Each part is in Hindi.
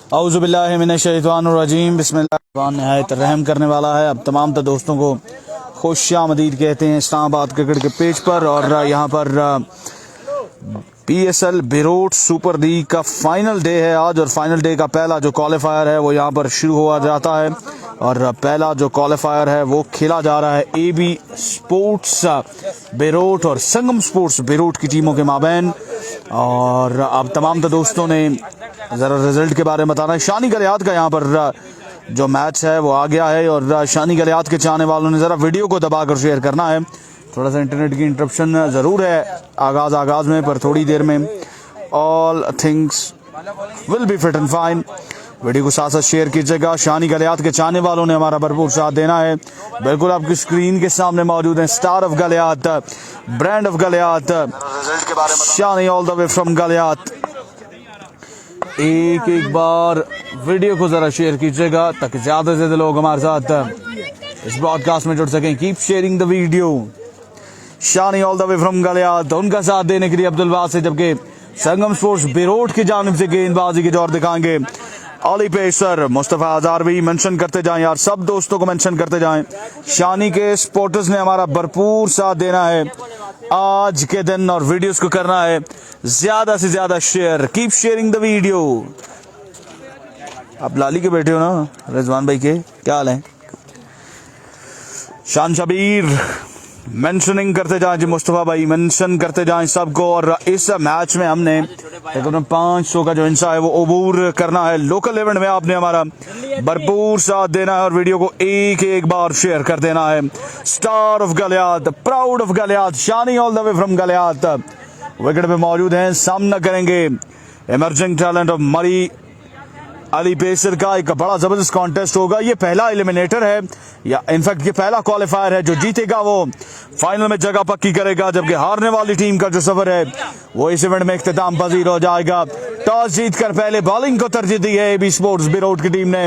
औज़ुबिल्लाहि मिनश्शैतानिर्रजीम बिस्मिल्लाह निहायत रहम करने वाला है। अब तमाम दोस्तों को खुशामदीद कहते हैं इस्लामाबाद क्रिकेट के पेज पर। और यहाँ पर PSL बेरोट सुपर लीग का फाइनल डे है आज, और फाइनल डे का पहला जो क्वालिफायर है वो यहाँ पर शुरू हुआ जाता है। और पहला जो क्वालिफायर है वो खेला जा रहा है AB स्पोर्ट्स बेरोट और संगम स्पोर्ट्स बेरोट की टीमों के माबैन। और अब तमाम दोस्तों ने ज़रा रिजल्ट के बारे में बताना है। शानी गलियात का यहाँ पर जो मैच है वो आ गया है, और शानी गलियात के चाहने वालों ने ज़रा वीडियो को दबाकर शेयर करना है। थोड़ा सा इंटरनेट की इंटरप्शन ज़रूर है आगाज़ में, पर थोड़ी देर में all things will be fit and fine. Video को साथ साथ शेयर कीजिएगा। शानी गलियात के चाहने वालों ने हमारा भरपूर साथ देना है। बिल्कुल आपकी स्क्रीन के सामने मौजूद है star of Galiyat, brand of Galiyat, Shani all the way from Galiyat. एक बार वीडियो को जरा शेयर कीजिएगा ताकि ज्यादा से ज्यादा लोग हमारे साथ इस ब्रॉडकास्ट में जुड़ सकें। Keep sharing the video. Shani all the way from Galiyat, उनका साथ देने के लिए अब्दुल वासिद, जबकि संगम स्पोर्ट्स बेरोट की जानिब से गेंदबाजी की जोर दिखाएंगे अली पेसर, मुस्तफा हजारवी। मेंशन करते जाएं यार, सब दोस्तों को मेंशन करते जाएं। शानी के सपोर्टर्स ने हमारा भरपूर साथ देना है आज के दिन, और वीडियोस को करना है ज्यादा से ज्यादा share. Keep sharing the video. आप लाली के बैठे हो ना रिजवान भाई के, क्या हाल है? शान शबीर मेंशनिंग करते जाएं जी, मुस्तफा भाई मेंशन करते जाएं सबको। और इस मैच में हमने तकरीबन 500 का जो हिस्सा है वो अबूर करना है। लोकल इवेंट में आपने हमारा भरपूर साथ देना है और वीडियो को एक बार शेयर कर देना है। Star of Galiyat, proud of Galiyat, Shani all the way from Galiyat wicket पे मौजूद हैं। सामना करेंगे इमर्जिंग टैलेंट ऑफ मरी अली पेसर का। एक बड़ा जबरदस्त कॉन्टेस्ट होगा। ये पहला एलिमिनेटर है, या इनफैक्ट ये पहला क्वालिफायर है। जो जीतेगा वो फाइनल में जगह पक्की करेगा, जबकि हारने वाली टीम का जो सफर है वो इस इवेंट में इख्तिताम पजीर हो जाएगा। टॉस जीतकर पहले बॉलिंग को तरजीह दी है AB स्पोर्ट्स बेरोट की टीम ने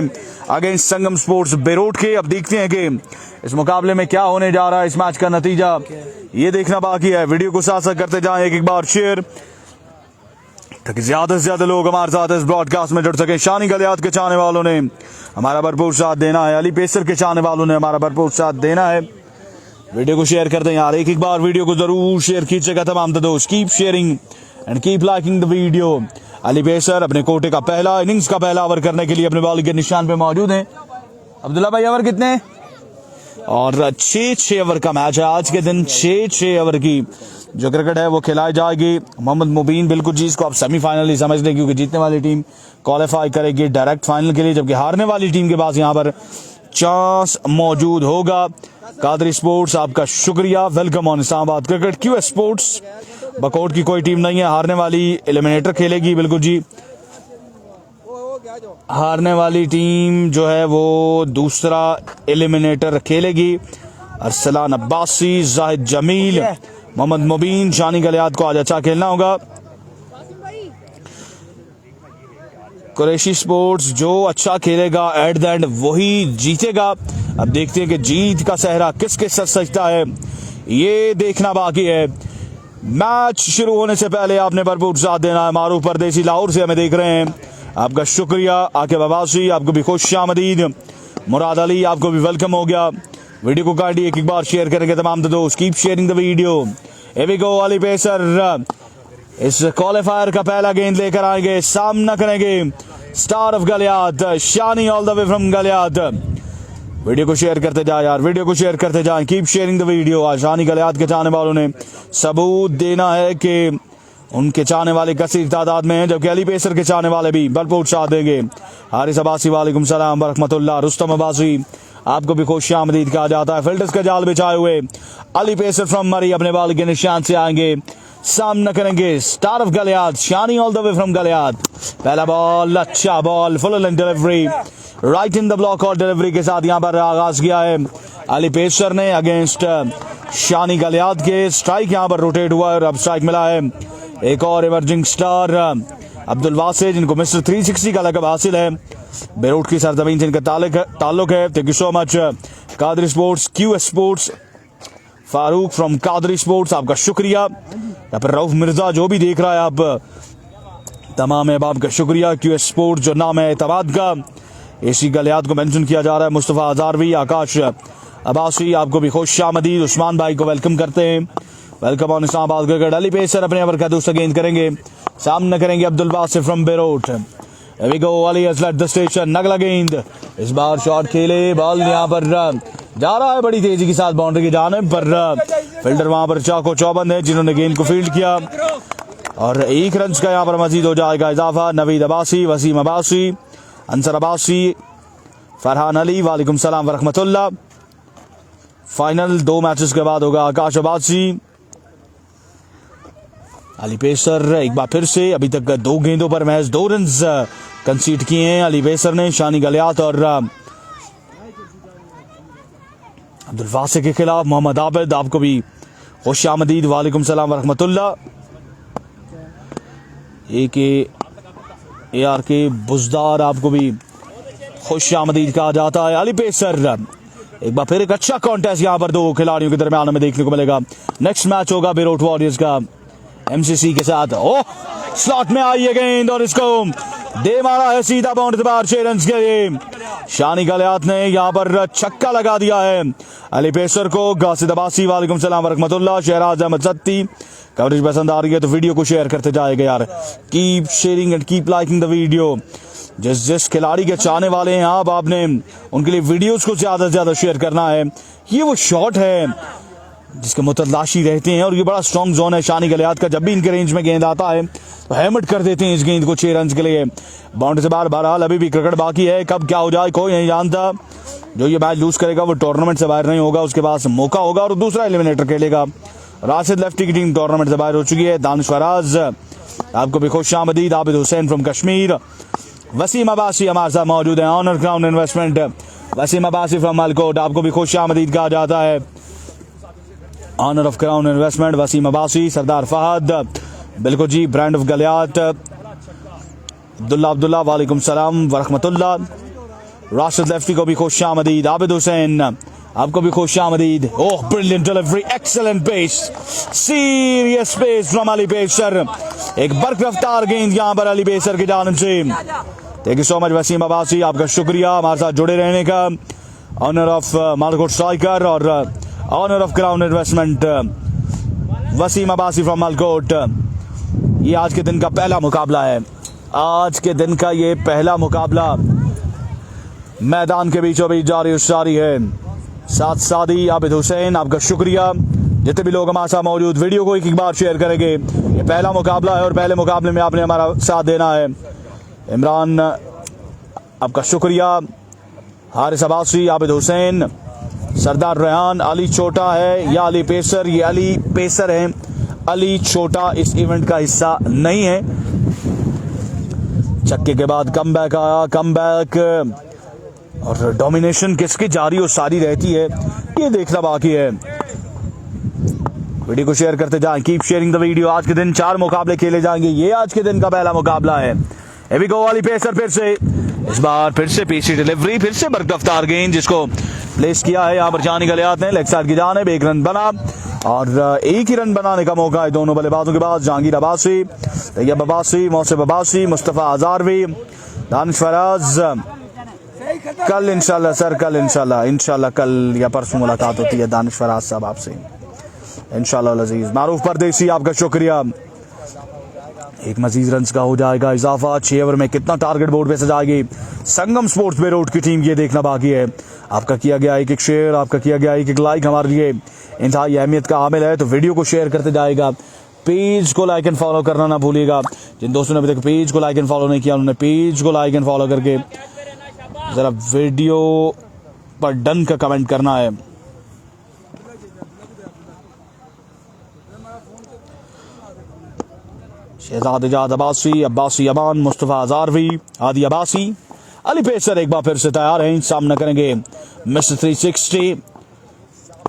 अगेंस्ट संगम स्पोर्ट्स बेरोट के। अब देखते हैं कि इस मुकाबले में क्या होने जा रहा है। इस मैच का नतीजा ये देखना बाकी है। वीडियो को साथ साथ करते जाएं एक बार शेयर ताकि ज्यादा से ज्यादा लोग हमारे साथ इस ब्रॉडकास्ट में जुड़ सके। शानी गलियात के चाहने वालों ने हमारा भरपूर साथ देना है। अली पेसर के चाहने वालों ने हमारा भरपूर साथ देना है। वीडियो को शेयर कर दें यार, एक बार वीडियो को जरूर शेयर कीजिएगा तमाम दोस्त। Keep sharing and keep liking the video. Ali Pacer अपने कोटे का पहला इनिंग्स का पहला ओवर करने के लिए अपने बॉलिंग के निशान पे मौजूद हैं। अब्दुल्ला भाई ओवर कितने? और 6 ओवर का मैच है आज के दिन। 6 ओवर की जो क्रिकेट है वो खिलाई जाएगी। मोहम्मद मुबीन बिल्कुल जी, इसको आप सेमीफाइनल ही समझ लें, क्योंकि जीतने वाली टीम क्वालिफाई करेगी डायरेक्ट फाइनल के लिए, जबकि हारने वाली टीम के पास यहाँ पर चांस मौजूद होगा। कादरी स्पोर्ट्स आपका शुक्रिया, welcome on Islamabad cricket. QS sports Bakot की कोई टीम नहीं है, हारने वाली एलिमिनेटर खेलेगी। बिल्कुल जी, हारने वाली टीम जो है वो दूसरा एलिमिनेटर खेलेगी। अरसलान अब्बासी, जाहिद जमील, मोहम्मद मुबीन, शानी गलियात को आज अच्छा खेलना होगा। कुरैशी स्पोर्ट्स जो अच्छा खेलेगा एट द एंड वही जीतेगा। अब देखते हैं कि जीत का सहरा किसके सर सजता है, ये देखना बाकी है। मैच शुरू होने से पहले आपने भरपूर साथ देना है। मारूफ परदेसी लाहौर से हमें देख रहे हैं, आपका शुक्रिया। आके अब्बासी आपको भी खुशामदीद। मुराद अली आपको भी वेलकम हो गया। वीडियो को काटिए, एक बार शेयर करेंगे तमाम दोस्त। Keep sharing the video. Here we go, Ali pacer इस क्वालिफायर का पहला गेंद लेकर आएंगे। सामना करेंगे star of Galiyat, Shani all the way from Galiyat. Video को शेयर करते जाए यार, वीडियो को शेयर करते जाएं। Keep sharing the video. आज शानी गलियात के चाहने वालों ने सबूत देना है कि उनके चाहने वाले कसीर तादाद में हैं, जबकि अली पेसर के चाहने वाले भी भरपूर साथ देंगे। हारिस अब्बासी वालेकुम सलाम बरहमतुल्लाह। रुस्तम अब्बासी आपको भी खुशामदीद कहा जाता है। फिल्टर्स का जाल बिछाए हुए अली पेसर फ्रॉम मरी अपने बॉल के निशान से आएंगे। सामना करेंगे star of Galiyat, Shani all the way from Galiyat. पहला बॉल, अच्छा ball, full length delivery, right in the block और डिलीवरी के साथ यहाँ पर आगाज किया है अली पेसर ने अगेंस्ट शानी गलियात के। स्ट्राइक यहाँ पर रोटेट हुआ है और अब स्ट्राइक मिला है एक और इमर्जिंग स्टार अब्दुल वासिद, जिनको मिस्टर 360 का लक़ब हासिल है। बेरूट की सरजमीन से इनका ताल्लुक है। Thank you so much Qadri sports, QS sports, Farooq from Qadri sports आपका शुक्रिया। या फिर रऊफ मिर्जा जो भी देख रहा है, आप तमाम अहबाब का शुक्रिया। QS स्पोर्ट जो नाम है एतमाद का, इसी गलियात को मेंशन किया जा रहा है। मुस्तफ़ा हजारवी, आकाश अब्बासी, आपको भी खुश आमदीद। उस्मान भाई को वेलकम करते हैं। Welcome on Islamabad cricket. Ali Pacer अपने ओवर का दूसरा गेंद करेंगे, सामने करेंगे Abdul Basit from Birote. We go, Ali has left the station. अगला गेंद, इस बार शॉट खेले, बॉल यहाँ पर जा रहा है बड़ी तेजी के साथ बाउंड्री की जानिब पर। फील्डर वहां पर चाको चौबंद है जिन्होंने गेंद को फील्ड किया और 1 रन का यहाँ पर मजीद हो जाएगा इजाफा। नवीद अब्बासी, वसीम अब्बासी, अंसर अब्बासी, फरहान अली, वालेकुम सलाम वरहमतुल्लाह। फाइनल 2 मैचेस के बाद होगा। आकाश अब्बासी, अली पेसर एक बार फिर से, अभी तक 2 गेंदों पर महज 2 रन कंसीड किए हैं अली पेसर ने। शानी गलियात और अब्दुल वासिक के खिलाफ मोहम्मद आबिद, आपको भी खुश आमदीद। वालेकुम सलाम वरहमतुल्लाह। ARK बुजदार, आपको भी खुश आमदीद कहा जाता है। अली पेसर, एक बार फिर एक अच्छा कॉन्टेस्ट यहाँ पर 2 खिलाड़ियों के दरमियान हमें देखने को मिलेगा। नेक्स्ट मैच होगा बेरोट वॉरियर्स का MCC के साथ। ओह, स्लॉट में आई है गेंद और इसको दे मारा है सीधा बाउंड्री बार 6 रन के लिए। शानी गलियात ने यहाँ पर छक्का लगा दिया है अली पेसर को। गासिद अब्बासी, वालेकुम सलाम वरहमतुल्लाह। शहराज अहमद सत्ती, कवरेज पसंद आ रही है तो वीडियो को शेयर करते जाएगा यार। Keep sharing and keep liking the video. जिस खिलाड़ी के चाहने वाले हैं आप, आपने उनके लिए वीडियोस को ज्यादा से ज्यादा शेयर करना है। ये वो शॉट है जिसके मुतलाशी रहते हैं और ये बड़ा स्ट्रॉन्ग जोन है शानी गलियात का। जब भी इनके रेंज में गेंद आता है तो हैमट कर देते हैं इस गेंद को 6 रन के लिए। बाउंड्री से बाहर। बहरहाल अभी भी क्रिकेट बाकी है, कब क्या हो जाए कोई नहीं जानता। जो ये मैच लूज करेगा वो टूर्नामेंट से बाहर नहीं होगा, उसके पास मौका होगा और दूसरा एलिमिनेटर खेलेगा। राशिद लेफ्टी की टीम टूर्नामेंट से बाहर हो चुकी है। दानिश फराज, आपको भी खुश आमदीद। आबिद हुसैन फ्रॉम कश्मीर। वसीम अब्बासी हमारे साथ मौजूद है। Honour crown investment, Waseem Abbasi from Malkot, आपको भी खुश आमदीद कहा जाता है। Honour of crown investment, Waseem Abbasi. Sardar Fahad, बिल्कुल जी, ब्रांड ऑफ गलियात, अब्दुल्ला, वालेकुम सलाम वरहमतुल्लाह। राशिद लेफ्टी को भी खुश आमदीद। आबिद हुसैन, आपको भी खुश आमदीद। Oh, brilliant delivery, excellent pace, serious pace from Ali Pacer. एक बर्क रफ्तार गेंद यहाँ पर अली पेसर की जानिब से। Thank you so much Waseem Abbasi, आपका शुक्रिया हमारे साथ जुड़े रहने का। ऑनर ऑफ मालकोट स्ट्राइकर और honour of crown investment, Waseem Abbasi from Malkot. ये आज के दिन का पहला मुकाबला है। आज के दिन का ये पहला मुकाबला मैदान के बीचों बीच जारी है। साथ सादी आबिद हुसैन, आपका शुक्रिया। जितने भी लोग हमारे साथ मौजूद, वीडियो को एक बार शेयर करेंगे। ये पहला मुकाबला है और पहले मुकाबले में आपने हमारा साथ देना है। इमरान, आपका शुक्रिया। हारिस अब्बासी, आबिद हुसैन, सरदार रेहान। अली छोटा है या अली पेसर? ये अली पेसर है, अली छोटा इस इवेंट का हिस्सा नहीं है। छक्के के बाद कमबैक आया, कमबैक और डोमिनेशन किसकी जारी और सारी रहती है ये देखना बाकी है। वीडियो को शेयर करते जाएं, कीप शेयरिंग द वीडियो। आज के दिन 4 मुकाबले खेले जाएंगे, ये आज के दिन का पहला मुकाबला है। एवी गो, अली पेसर फिर से, इस बार फिर से पीसी डिलीवरी, फिर से बर्क रफ्तार गेंद जिसको प्लेस किया है यहाँ पर शानी गलियात ने। लेग साइड की जानिब 1 रन बना और 1 ही रन बनाने का मौका है दोनों बल्लेबाजों के पास। जहांगीर अब्बासी, तैयब अब्बासी, मौसिफ अब्बासी, मुस्तफ़ा हजारवी, दानिश फराज। कल इंशाल्लाह सर, कल इंशाल्लाह कल या परसों मुलाकात होती है दानिश फराज साहब आपसे इंशाल्लाह अजीज। मारूफ परदेसी, आपका शुक्रिया। एक मजीद रन का हो जाएगा इजाफा। 6 ओवर में कितना टारगेट बोर्ड पे सजाएगी संगम स्पोर्ट्स बेरोट की टीम, ये देखना बाकी है। आपका किया गया एक शेयर, आपका किया गया एक लाइक हमारे लिए इंतहाई अहमियत का हामिल है। तो वीडियो को शेयर करते जाएगा, पेज को लाइक एंड फॉलो करना ना भूलिएगा। जिन दोस्तों ने अभी तक पेज को लाइक एंड फॉलो नहीं किया, उन्होंने पेज को लाइक एंड फॉलो करके जरा वीडियो पर डन का कमेंट करना है। शहजाद इजाद अब्बासी, अब्बासी अमान, मुस्तफ़ा हजारवी, आदि अब्बासी। अली पेसर एक बार फिर से तैयार हैं, सामना करेंगे mister 360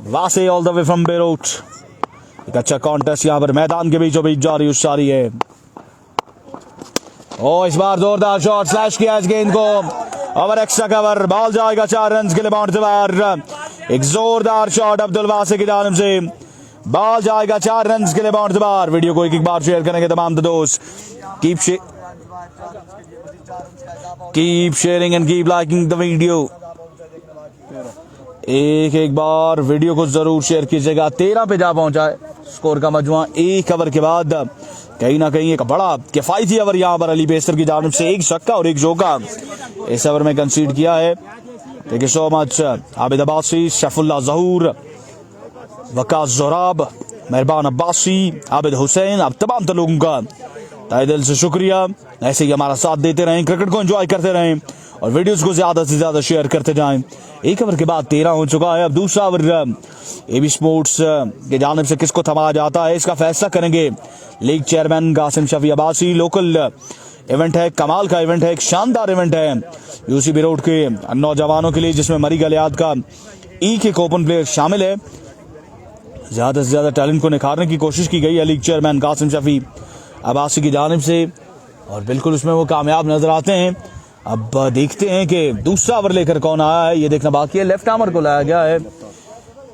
Wasay all the way from Birote. एक अच्छा कॉन्टेस्ट यहाँ पर मैदान के बीचों बीच जारी है। ओ, इस बार जोरदार शॉट स्लैश किया इस गेंद को, ओवर एक्स्ट्रा कवर, बॉल जाएगा 4 रन के लिए बाउंड्री से बाहर। एक जोरदार शॉट अब्दुल वासे की जानिब से, बॉल जाएगा 4 रन के लिए बाउंड्री से बाहर। वीडियो को एक बार शेयर करेंगे तमाम दोस्त। Keep keep sharing and keep liking the video. एक बार वीडियो को जरूर शेयर कीजिएगा। 13 पे जा पहुंचा है स्कोर का मजमुआ। एक ओवर के बाद कहीं ना कहीं एक बड़ा किफायती ओवर यहाँ पर अली पेसर की जानिब से, एक छक्का और एक चौका इस ओवर में कंसीड किया है। Thank you so much Abid Abbasi, Shafiullah Zahoor, Waqas Zohrab, Meharban Abbasi, Abid Hussain, आप तमाम लोगों का तहे दिल से शुक्रिया। ऐसे ही हमारा साथ देते रहें, क्रिकेट को एंजॉय करते रहें और वीडियोस को ज्यादा से ज्यादा शेयर करते जाएं। एक ओवर के बाद 13 हो चुका है। अब दूसरा ओवर एबी स्पोर्ट्स के जानिब से किसको थमाया जाता है इसका फैसला करेंगे league chairman Qasim Shafi Abbasi. Local event है, कमाल का इवेंट है, एक शानदार इवेंट है यूसीबी रोड के नौजवानों के लिए, जिसमें मरी गलियात का एक ओपन प्लेयर शामिल है। ज्यादा से ज्यादा टैलेंट को निखारने की कोशिश की गई है लीग चेयरमैन कासिम शफी अब्बासी की जानिब से और बिल्कुल उसमें वो कामयाब नजर आते हैं। अब देखते हैं कि दूसरा ओवर लेकर कौन आया है, ये देखना बाकी है। लेफ्ट आर्मर को लाया गया है,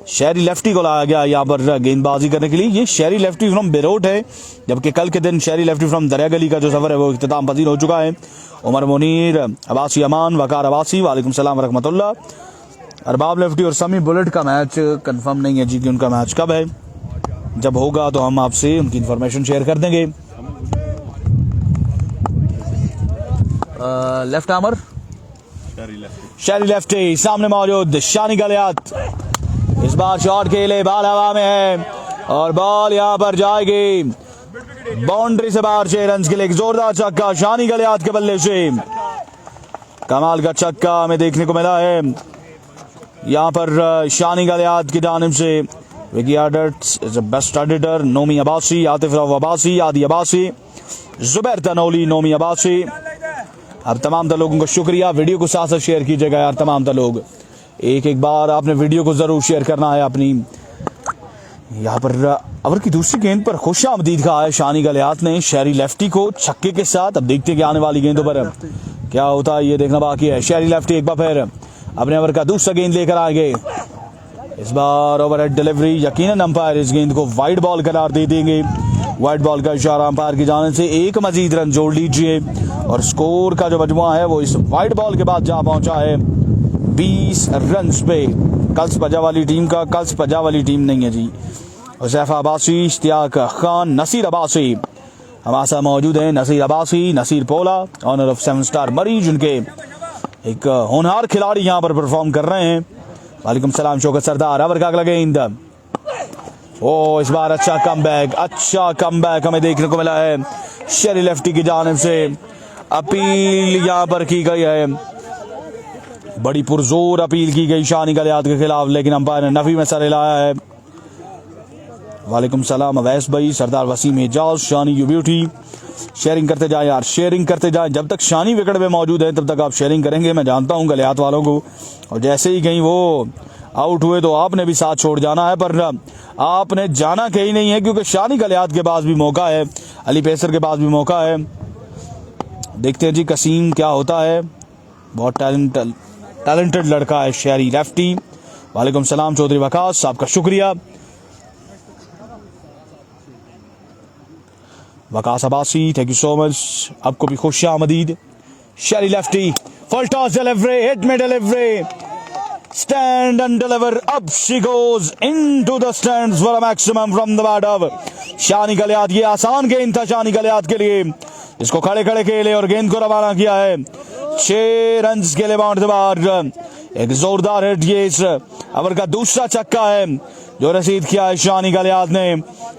शहरी लेफ्टी को लाया गया यहाँ पर गेंदबाजी करने के लिए। ये शहरी लेफ्टी फ्रॉम बेरोट है, जबकि कल के दिन शहरी लेफ्टी फ्रॉम दरिया गली का जो सफर है वो इख्तिताम पजीर हो चुका है। उमर मुनीर, अब्बासी अमान, वकार अब्बासी, वालेकुम सलाम रहमतुल्लाह। अरबाब लेफ्टी और समी बुलेट का मैच कंफर्म नहीं है जी कि उनका मैच कब है। जब होगा तो हम आपसे उनकी इंफॉर्मेशन शेयर कर देंगे। लेफ्ट आर्मर शहरी लेफ्टी सामने मौजूद शानी गलियात, इस बार शॉट के लिए बॉल हवा में है और बॉल यहां पर जाएगी बाउंड्री से बाहर। 6 रन के लिए एक जोरदार छक्का शानी गलियात के बल्ले से, कमाल का छक्का हमें देखने को मिला है यहां पर शानी गलियात की जानिब से। Vicky edits is best editor, Nomi Abbasi, Atif Rauf Abbasi, Adi Abbasi, Zubair Tanoli, Nomi Abbasi. अब तमाम लोगों को शुक्रिया। वीडियो को साथ साथ शेयर कीजिएगा यार तमाम लोग। एक बार आपने वीडियो को जरूर शेयर करना है अपनी। यहाँ पर ओवर की दूसरी गेंद पर खुशामदीद कहा है शानी गलियात ने शहरी लेफ्टी को छक्के के साथ। अब देखते हैं कि आने वाली गेंदों पर क्या होता है, ये देखना बाकी है। शहरी लेफ्टी एक बार फिर अपने ओवर का दूसरा गेंद लेकर आएंगे। इस बार ओवरहेड डिलीवरी, यकीनन अंपायर इस गेंद को वाइड बॉल करार दे देंगे। वाइड बॉल का इशारा अंपायर की जानिब से। एक मजीद रन जोड़ लीजिए और स्कोर का जो मजमुआ है वो इस वाइड बॉल के बाद जा पहुंचा है 20 रन पे। कल्स पजा वाली टीम का, कल्स पजा वाली टीम नहीं है जी। हुसैफा अब्बासी, इश्तियाक खान, नसीर अब्बासी हमारे साथ मौजूद हैं। नसीर अब्बासी, नसीर पोला, ऑनर ऑफ 7 स्टार मरी, जिनके एक होनहार खिलाड़ी यहाँ पर परफॉर्म कर रहे हैं। वालेकुम सलाम शौकत सरदार। ओवर का अगला गेंद, ओ इस बार अच्छा कमबैक हमें देखने को मिला है शहरी लेफ्टी की जानिब से। अपील यहाँ पर की गई है, बड़ी पुरजोर अपील की गई शानी गलियात के खिलाफ, लेकिन अंपायर ने नफी में सर हिलाया है। वालेकुम सलाम अवैस भाई, सरदार वसीम एजाज, शानी यू ब्यूटी। शेयरिंग करते जाए यार, शेयरिंग करते जाए। जब तक शानी विकेट पे मौजूद है तब तक आप शेयरिंग करेंगे, मैं जानता हूँ गलियात वालों को। और जैसे ही कहीं वो आउट हुए तो आपने भी साथ छोड़ जाना है, पर आपने जाना कहीं नहीं है, क्योंकि शानी गलियात के पास भी मौका है, अली पेसर के पास भी मौका है। देखते हैं जी कसीम क्या होता है। बहुत टैलेंटेड लड़का है शहरी लेफ्टी। वालेकुम सलाम चौधरी वकास, आपका शुक्रिया। Waqas Abbasi, thank you so much, आपको भी खुशामदीद। शहरी lefty, full toss delivery, hit में delivery, stand and deliver, up she goes into the stands for a maximum from the bat of शानी गलियात। ये आसान गेंद था शानी गलियात के लिए, इसको खड़े खड़े खेले और गेंद को रवाना किया है 6 रन के लिए बाउंड से बाहर। एक जोरदार हिट, ये इस ओवर का दूसरा छक्का है जो रसीद किया है शानी गलियात ने।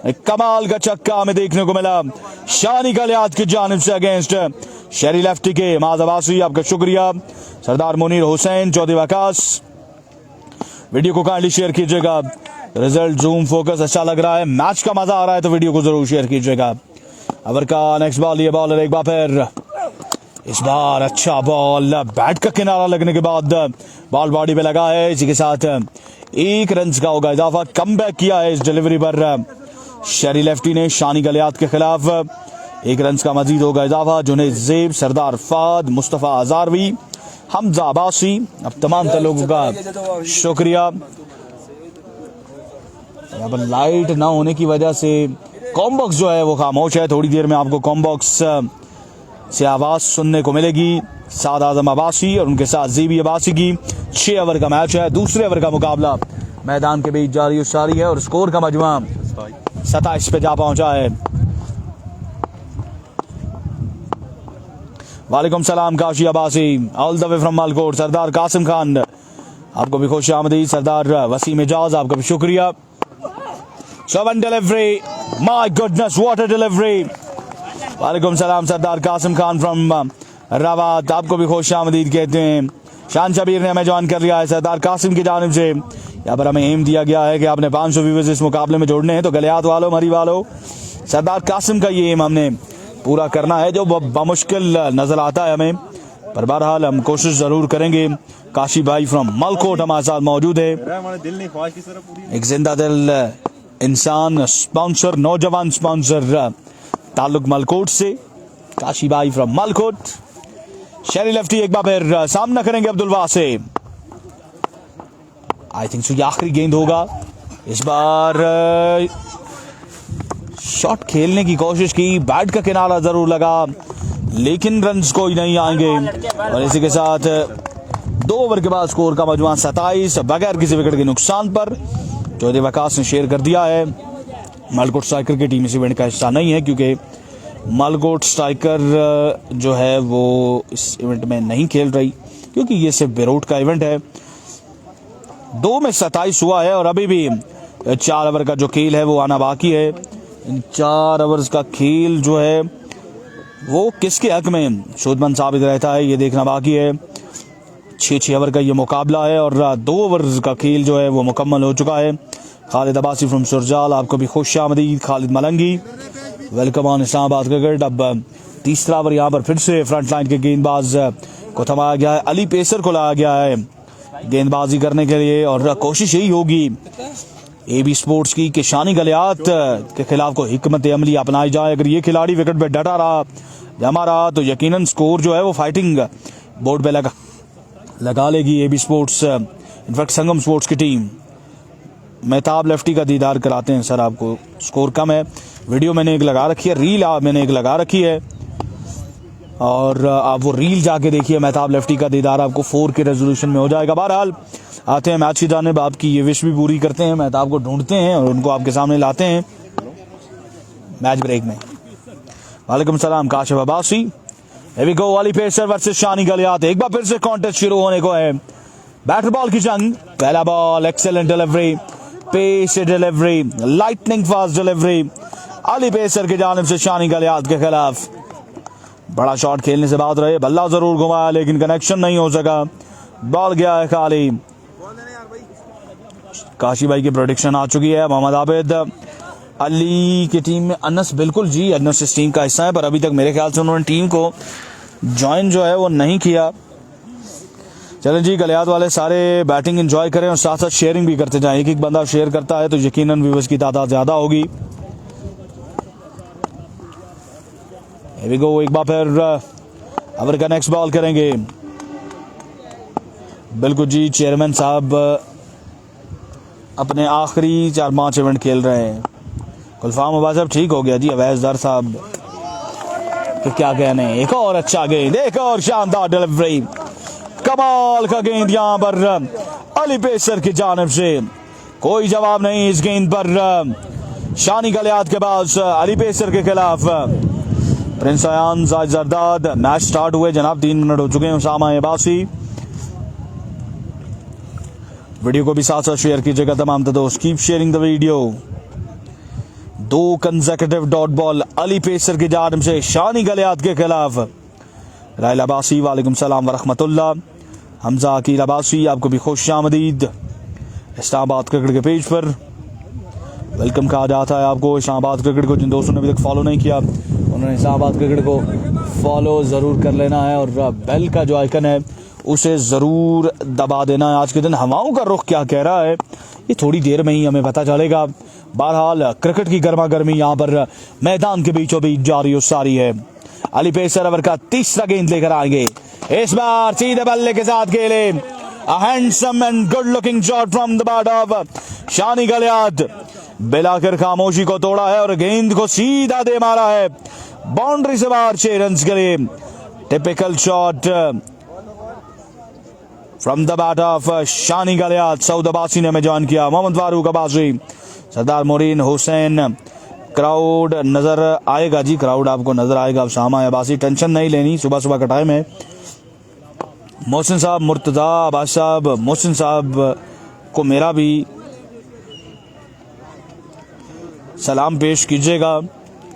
एक कमाल का छक्का हमें देखने को मिला शानी गलियात की जानिब से अगेंस्ट शहरी लेफ्टी के। माज अब्बासी, आपका शुक्रिया। सरदार मुनीर हुसैन, चौधरी वकास, वीडियो को काइंडली शेयर कीजिएगा। रिजल्ट, जूम, फोकस अच्छा लग रहा है, मैच का मजा आ रहा है तो वीडियो को जरूर शेयर कीजिएगा। ओवर का नेक्स्ट बॉल, ये बॉलर एक बार फिर, इस बार अच्छा बॉल, बैट का किनारा लगने के बाद बॉल बॉडी पे लगा है। इसी के साथ 1 रन का होगा इजाफा। कमबैक किया है इस डिलीवरी पर शहरी लेफ्टी ने शानी गलियात के खिलाफ। 1 रन का मजीद होगा इजाफा। जुनैद ज़ेब, सरदार फाद, मुस्तफ़ा अजारवी, हमजा अब्बासी, अब तमाम लोगों का शुक्रिया। यहाँ पर लाइट ना होने की वजह से कॉम बॉक्स जो है वो खामोश है। थोड़ी देर में आपको कॉम बॉक्स से आवाज़ सुनने को मिलेगी। साद आजम अब्बासी और उनके साथ ज़ीबी अब्बासी की 6 ओवर का मैच है। दूसरे ओवर का मुकाबला मैदान के बीच जारी सारी है और स्कोर का मजमा 27 पे जा पहुंचा है। वालेकुम सलाम Kashi Abbasi, all the way from Malkot. Sardar Qasim Khan, आपको भी खुश आमदीद। सरदार वसीम एजाज, आपका भी शुक्रिया। 7 delivery, my goodness what a delivery. वालेकुम सलाम सरदार कासिम खान फ्रॉम रावत, आपको भी खुश आमदीद कहते हैं। शान शबीर ने हमें ज्वाइन कर लिया है। सरदार कासिम की जानिब से यहाँ पर हमें एम दिया गया है कि आपने 500 व्यूवर्स इस मुकाबले में जोड़ने हैं। तो गलियात वालों, मरी वालों, सरदार कासिम का ये एम हमने पूरा करना है जो बमुश्किल नजर आता है हमें, पर बहरहाल हम कोशिश जरूर करेंगे। काशी भाई फ्रॉम मलकोट हमारे साथ मौजूद है। एक जिंदा दिल इंसान स्पॉन्सर, नौजवान स्पॉन्सर ताल्लुक मलकोट से, काशी भाई फ्रॉम मलकोट। शेरी लेफ्टी एक बार फिर सामना करेंगे अब्दुल्वा से। आई थिंक सो ये आखिरी गेंद होगा इस बार। शॉट खेलने की कोशिश की, बैट का किनारा जरूर लगा लेकिन रन्स कोई नहीं आएंगे। और इसी के साथ 2 ओवर के बाद स्कोर का मजमूआ 27 बगैर किसी विकेट के नुकसान पर चौधरी वकास ने शेयर कर दिया है। मलकोट स्ट्राइकर की टीम इस इवेंट का हिस्सा नहीं है क्योंकि मलकोट स्ट्राइकर जो है वो इस इवेंट में नहीं खेल रही क्योंकि ये सिर्फ बेरोट का इवेंट है। 2 में 27 हुआ है और अभी भी 4 ओवर का जो खेल है वो आना बाकी है। इन 4 ओवर्स का खेल जो है वो किसके हक में शोधमंद साबित रहता है ये देखना बाकी है। 6 ओवर का ये मुकाबला है और 2 ओवर का खेल जो है वो मुकम्मल हो चुका है। खालिद अब्बासी फ्रॉम सुरजाल, आपको भी खुश आमदीद। Khalid Malangi, welcome on Islamabad cricket. अब तीसरा ओवर यहाँ पर फिर से फ्रंट लाइन के गेंदबाज को थमाया गया है। अली पेसर को लाया गया है गेंदबाजी करने के लिए और कोशिश यही होगी एबी स्पोर्ट्स की कि शानी गलियात के खिलाफ को हिकमत अमली अपनाई जाए। अगर ये खिलाड़ी विकेट पे डटा रहा, जमा रहा, तो यकीनन स्कोर जो है वो फाइटिंग बोर्ड पे लगा लेगी एबी स्पोर्ट्स, इनफैक्ट संगम स्पोर्ट्स की टीम। मेहताब लेफ्टी का दीदार कराते हैं सर, आपको स्कोर कम है। वीडियो मैंने एक लगा रखी है, रील मैंने एक लगा रखी है और आप वो रील जाके देखिए। मेहताब लेफ्टी का दीदार आपको 4 के रेजोल्यूशन में हो जाएगा। बहरहाल आते हैं मैच की जानिब, आपकी ये विश भी पूरी करते हैं। मेहताब को ढूंढते हैं और उनको आपके सामने लाते हैं मैच ब्रेक में। वालेकुम सलाम Kashif Abbasi. Here we go, Ali Pacer versus Shani Galiyat. एक बार फिर से कॉन्टेस्ट शुरू होने को है। बैटर बॉल की जंग, पहला ball, excellent delivery, pace delivery, lightning fast delivery Ali pacer की जानिब से शानी गलियात के खिलाफ। बड़ा शॉट खेलने से बात रहे, बल्ला जरूर घुमाया लेकिन कनेक्शन नहीं हो सका, बॉल गया है खाली। काशी भाई की प्रोडिक्शन आ चुकी है। मोहम्मद आबिद अली की टीम में अनस, बिल्कुल जी अनस इस टीम का हिस्सा है पर अभी तक मेरे ख्याल से उन्होंने टीम को ज्वाइन जो है वो नहीं किया। चलें जी, गलियात वाले सारे बैटिंग एंजॉय करें और साथ साथ शेयरिंग भी करते जाएं। एक बंदा शेयर करता है तो यकीनन व्यूअर्स की तादाद ज्यादा होगी। Here we go, एक बार फिर ओवर का नेक्स्ट बॉल करेंगे। बिल्कुल जी, चेयरमैन साहब अपने आखिरी 4-5 इवेंट खेल रहे हैं। गुलफाम अब्बास साहब ठीक हो गया जी, अवैजदार साहब तो क्या कहने। एक और अच्छा गेंद, एक और शानदार डिलीवरी, कमाल का गेंद यहाँ पर अली पेसर की जानिब से। कोई जवाब नहीं इस गेंद पर शानी गलियात के पास अली पेसर के खिलाफ। Prince Ayan Zardad, match start हुए जनाब, 3 मिनट हो चुके हैं। उसामा अब्बासी, वीडियो को भी साथ साथ शेयर कीजिएगा तमाम दोस्त। Keep sharing the video. 2 consecutive dot ball Ali pacer की जानिब से शानी गलियात के खिलाफ। राइल अब्बासी, वालेकुम सलाम व रहमतुल्लाह। हमजा अकील अब्बासी, आपको भी खुश आमदीद इस्लामाबाद क्रिकेट के पेज पर। वेलकम कहा जाता है आपको इस्लामाबाद क्रिकेट को। जिन दोस्तों ने अभी तक फॉलो नहीं किया उन्होंने इस्लामाबाद क्रिकेट को फॉलो ज़रूर कर लेना है और बेल का जो आइकन है उसे ज़रूर दबा देना है। आज के दिन हवाओं का रुख क्या कह रहा है ये थोड़ी देर में ही हमें पता चलेगा। बहरहाल क्रिकेट की गर्मा गर्मी यहाँ पर मैदान के बीचों बीच जारी और सारी है। अली पेसर ओवर का तीसरा गेंद लेकर आएंगे। इस बार सीधे बल्ले के साथ खेले, a handsome and good looking shot from the bat of शानी गलियात। बिलाकर खामोशी को तोड़ा है और गेंद को सीधा दे मारा है बाउंड्री से बाहर 6 रन के लिए। Typical shot from the bat of Shani Galiyat. Saud Abbasi ने हमें ज्वाइन किया। मोहम्मद फारूक अब्बासी, सरदार मोरीन हुसैन। क्राउड नजर आएगा जी, क्राउड आपको नजर आएगा। अब शामा अब्बासी, टेंशन नहीं लेनी, सुबह सुबह का टाइम है। मोहसिन साहब, मुर्तजा अब्बास साहब, मोहसिन साहब को मेरा भी सलाम पेश कीजिएगा।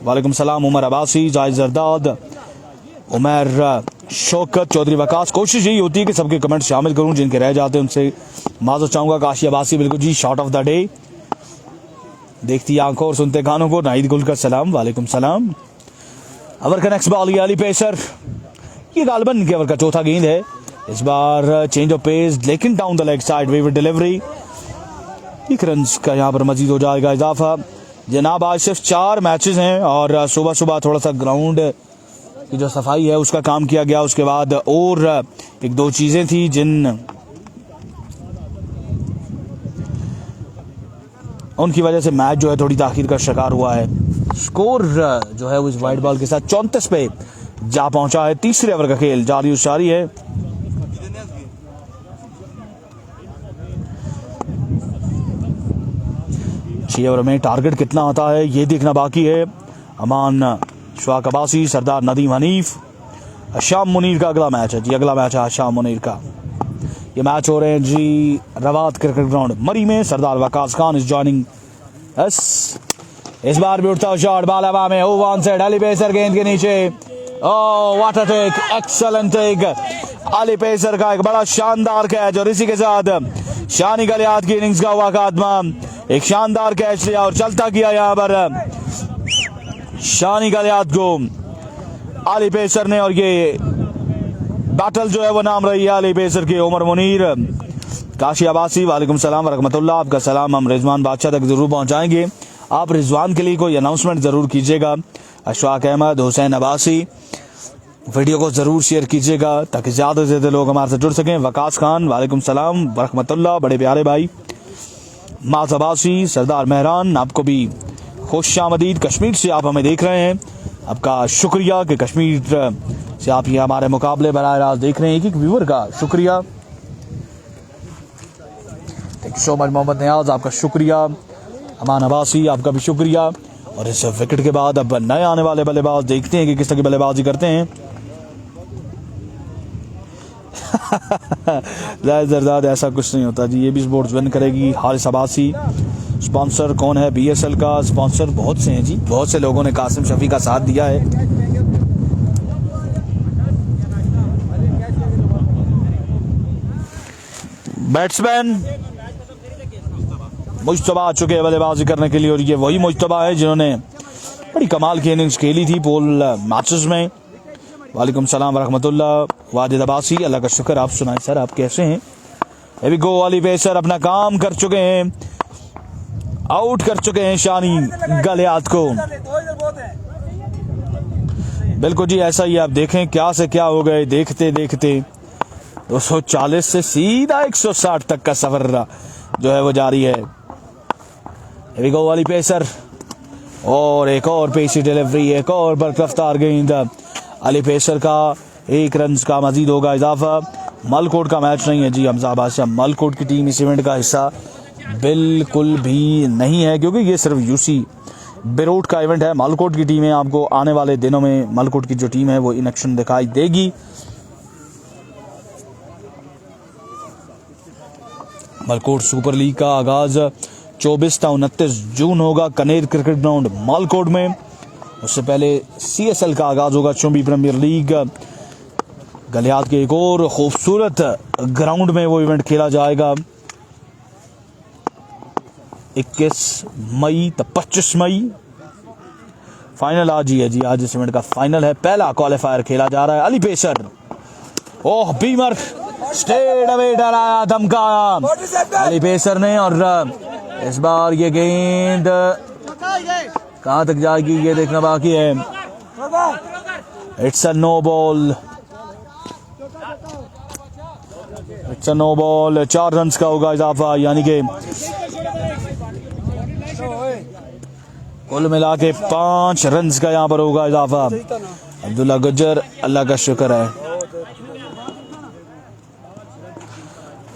वालेकुम सलाम। उमर अब्बासी, जाहिद जरदाद, उमर शौकत, चौधरी वकास। कोशिश यही होती है कि सबके कमेंट शामिल करूं, जिनके रह जाते हैं उनसे माजूर चाहूंगा। काशी अब्बासी, बिल्कुल जी, शॉट ऑफ द डे। देखती आंखों और सुनते कानों को नाहिद गुल का सलाम। वालेकुम सलाम। ओवर का नेक्स्ट बॉल, ये अली पेसर, ये गालबन इनके ओवर का चौथा गेंद है। इस बार चेंज ऑफ पेस, लेकिन down the leg side way with delivery. 1 run का यहाँ पर मजीद हो जाएगा इजाफा। जनाब आज सिर्फ 4 मैचेस हैं और सुबह सुबह थोड़ा सा ग्राउंड की जो सफाई है उसका काम किया गया। उसके बाद और 1-2 चीजें थी जिन उनकी वजह से मैच जो है थोड़ी ताखीर का शिकार हुआ है। स्कोर जो है वो इस वाइड बॉल के साथ 34 पे जा पहुंचा है। तीसरे ओवर का खेल जारी उसारी है। छह ओवर में टारगेट कितना आता है ये देखना बाकी है। अमान शवाक अब्बासी, सरदार नदीम हनीफ, शाम मुनीर का अगला मैच है जी, अगला मैच है शाम मुनीर का। ये मैच हो रहे हैं जी रवात क्रिकेट ग्राउंड मरी में। Sardar Waqas Khan is joining us. इस बार भी उठता शॉट, बाल हवा में, oh one side, Ali Pacer गेंद के नीचे। Oh what a take, excellent take. Ali Pacer का एक बड़ा शानदार कैच और इसी के साथ शानी गलियात की इनिंग्स का हुआ खात्मा। एक शानदार कैच लिया और चलता किया यहाँ पर शानी गलियात को अली पेसर ने। और ये बैटल जो है वो नाम रही है अली पेसर के। उमर मुनीर, काशी अब्बासी, वालेकुम सलाम रहमतुल्लाह। आपका सलाम हम रिजवान बादशाह तक जरूर पहुंचाएंगे। आप रिजवान के लिए कोई अनाउंसमेंट जरूर कीजिएगा। अशफाक अहमद, हुसैन अब्बासी, वीडियो को जरूर शेयर कीजिएगा ताकि ज्यादा से ज्यादा लोग हमारे से जुड़ सकें। वकास खान, वालेकुम सलाम रहमतुल्लाह, बड़े प्यारे भाई। माज अब्बासी, सरदार मेहरान, आपको भी खुश आमदीद। कश्मीर से आप हमें देख रहे हैं, आपका शुक्रिया कि कश्मीर से आप ये हमारे मुकाबले बराह रास्त देख रहे हैं। एक व्यूअर का शुक्रिया, thank you so much. Mohammad Niaz, आपका शुक्रिया। अमान अब्बासी, आपका भी शुक्रिया। और इस विकेट के बाद अब नए आने वाले बल्लेबाज देखते हैं कि किस तरह की बल्लेबाजी करते हैं। जाहिद जरदाद, ऐसा कुछ नहीं होता जी, ये भी स्पोर्ट्स विन करेगी। हारिस अब्बासी, स्पॉन्सर कौन है? BSL का स्पॉन्सर बहुत से हैं जी, बहुत से लोगों ने कासिम शफी का साथ दिया है। बैट्समैन मुश्तबा आ चुके हैं बल्लेबाजी करने के लिए और ये वही मुश्तबा है जिन्होंने बड़ी कमाल की इनिंग्स खेली थी पोल मैचेस में। वालेकुम सलाम रहमतुल्लाह। वाजिद अब्बासी, अल्लाह का शुक्र। आप सुनाए सर, आप कैसे हैं? अभी गो अली पेसर अपना काम कर चुके हैं, आउट कर चुके हैं शानी गलियात को। बिल्कुल जी ऐसा ही, आप देखें क्या से क्या हो गए देखते देखते। 240 से सीधा 160 तक का सफर जो है वो जारी है। अभी गो अली पेसर और एक और पेसी डिलीवरी, एक और बरकफ्तार गेंद अली पेसर का। 1 रन का मजीद होगा इजाफा। मलकोट का मैच नहीं है जी हमजा बादशाह, मलकोट की टीम इस इवेंट का हिस्सा बिल्कुल भी नहीं है क्योंकि ये सिर्फ UC बेरोट का इवेंट है। मलकोट की टीमें आपको आने वाले दिनों में मलकोट की जो टीम है वो इन एक्शन दिखाई देगी। मलकोट सुपर लीग का आगाज 24 से 29 जून होगा कनेर क्रिकेट ग्राउंड मालकोट में। उससे पहले CSL का आगाज होगा चुंबी प्रीमियर लीग गलियात के एक और खूबसूरत ग्राउंड में वो इवेंट खेला जाएगा 21 मई तक 25 मई। फाइनल आज ही है जी, आज इस इवेंट का फाइनल है। पहला क्वालिफायर खेला जा रहा है। अली पेसर, ओह बीमर स्ट्रेट अवे डराया धमकाया अली पेसर ने। और इस बार ये गेंद कहां तक जाएगी ये देखना बाकी है। It's a no ball, it's a no ball. 4 run का होगा इजाफा, यानी कि कुल मिला के 5 रन का यहाँ पर होगा इजाफा। अब्दुल्ला गुज्जर, अल्लाह का शुक्र है,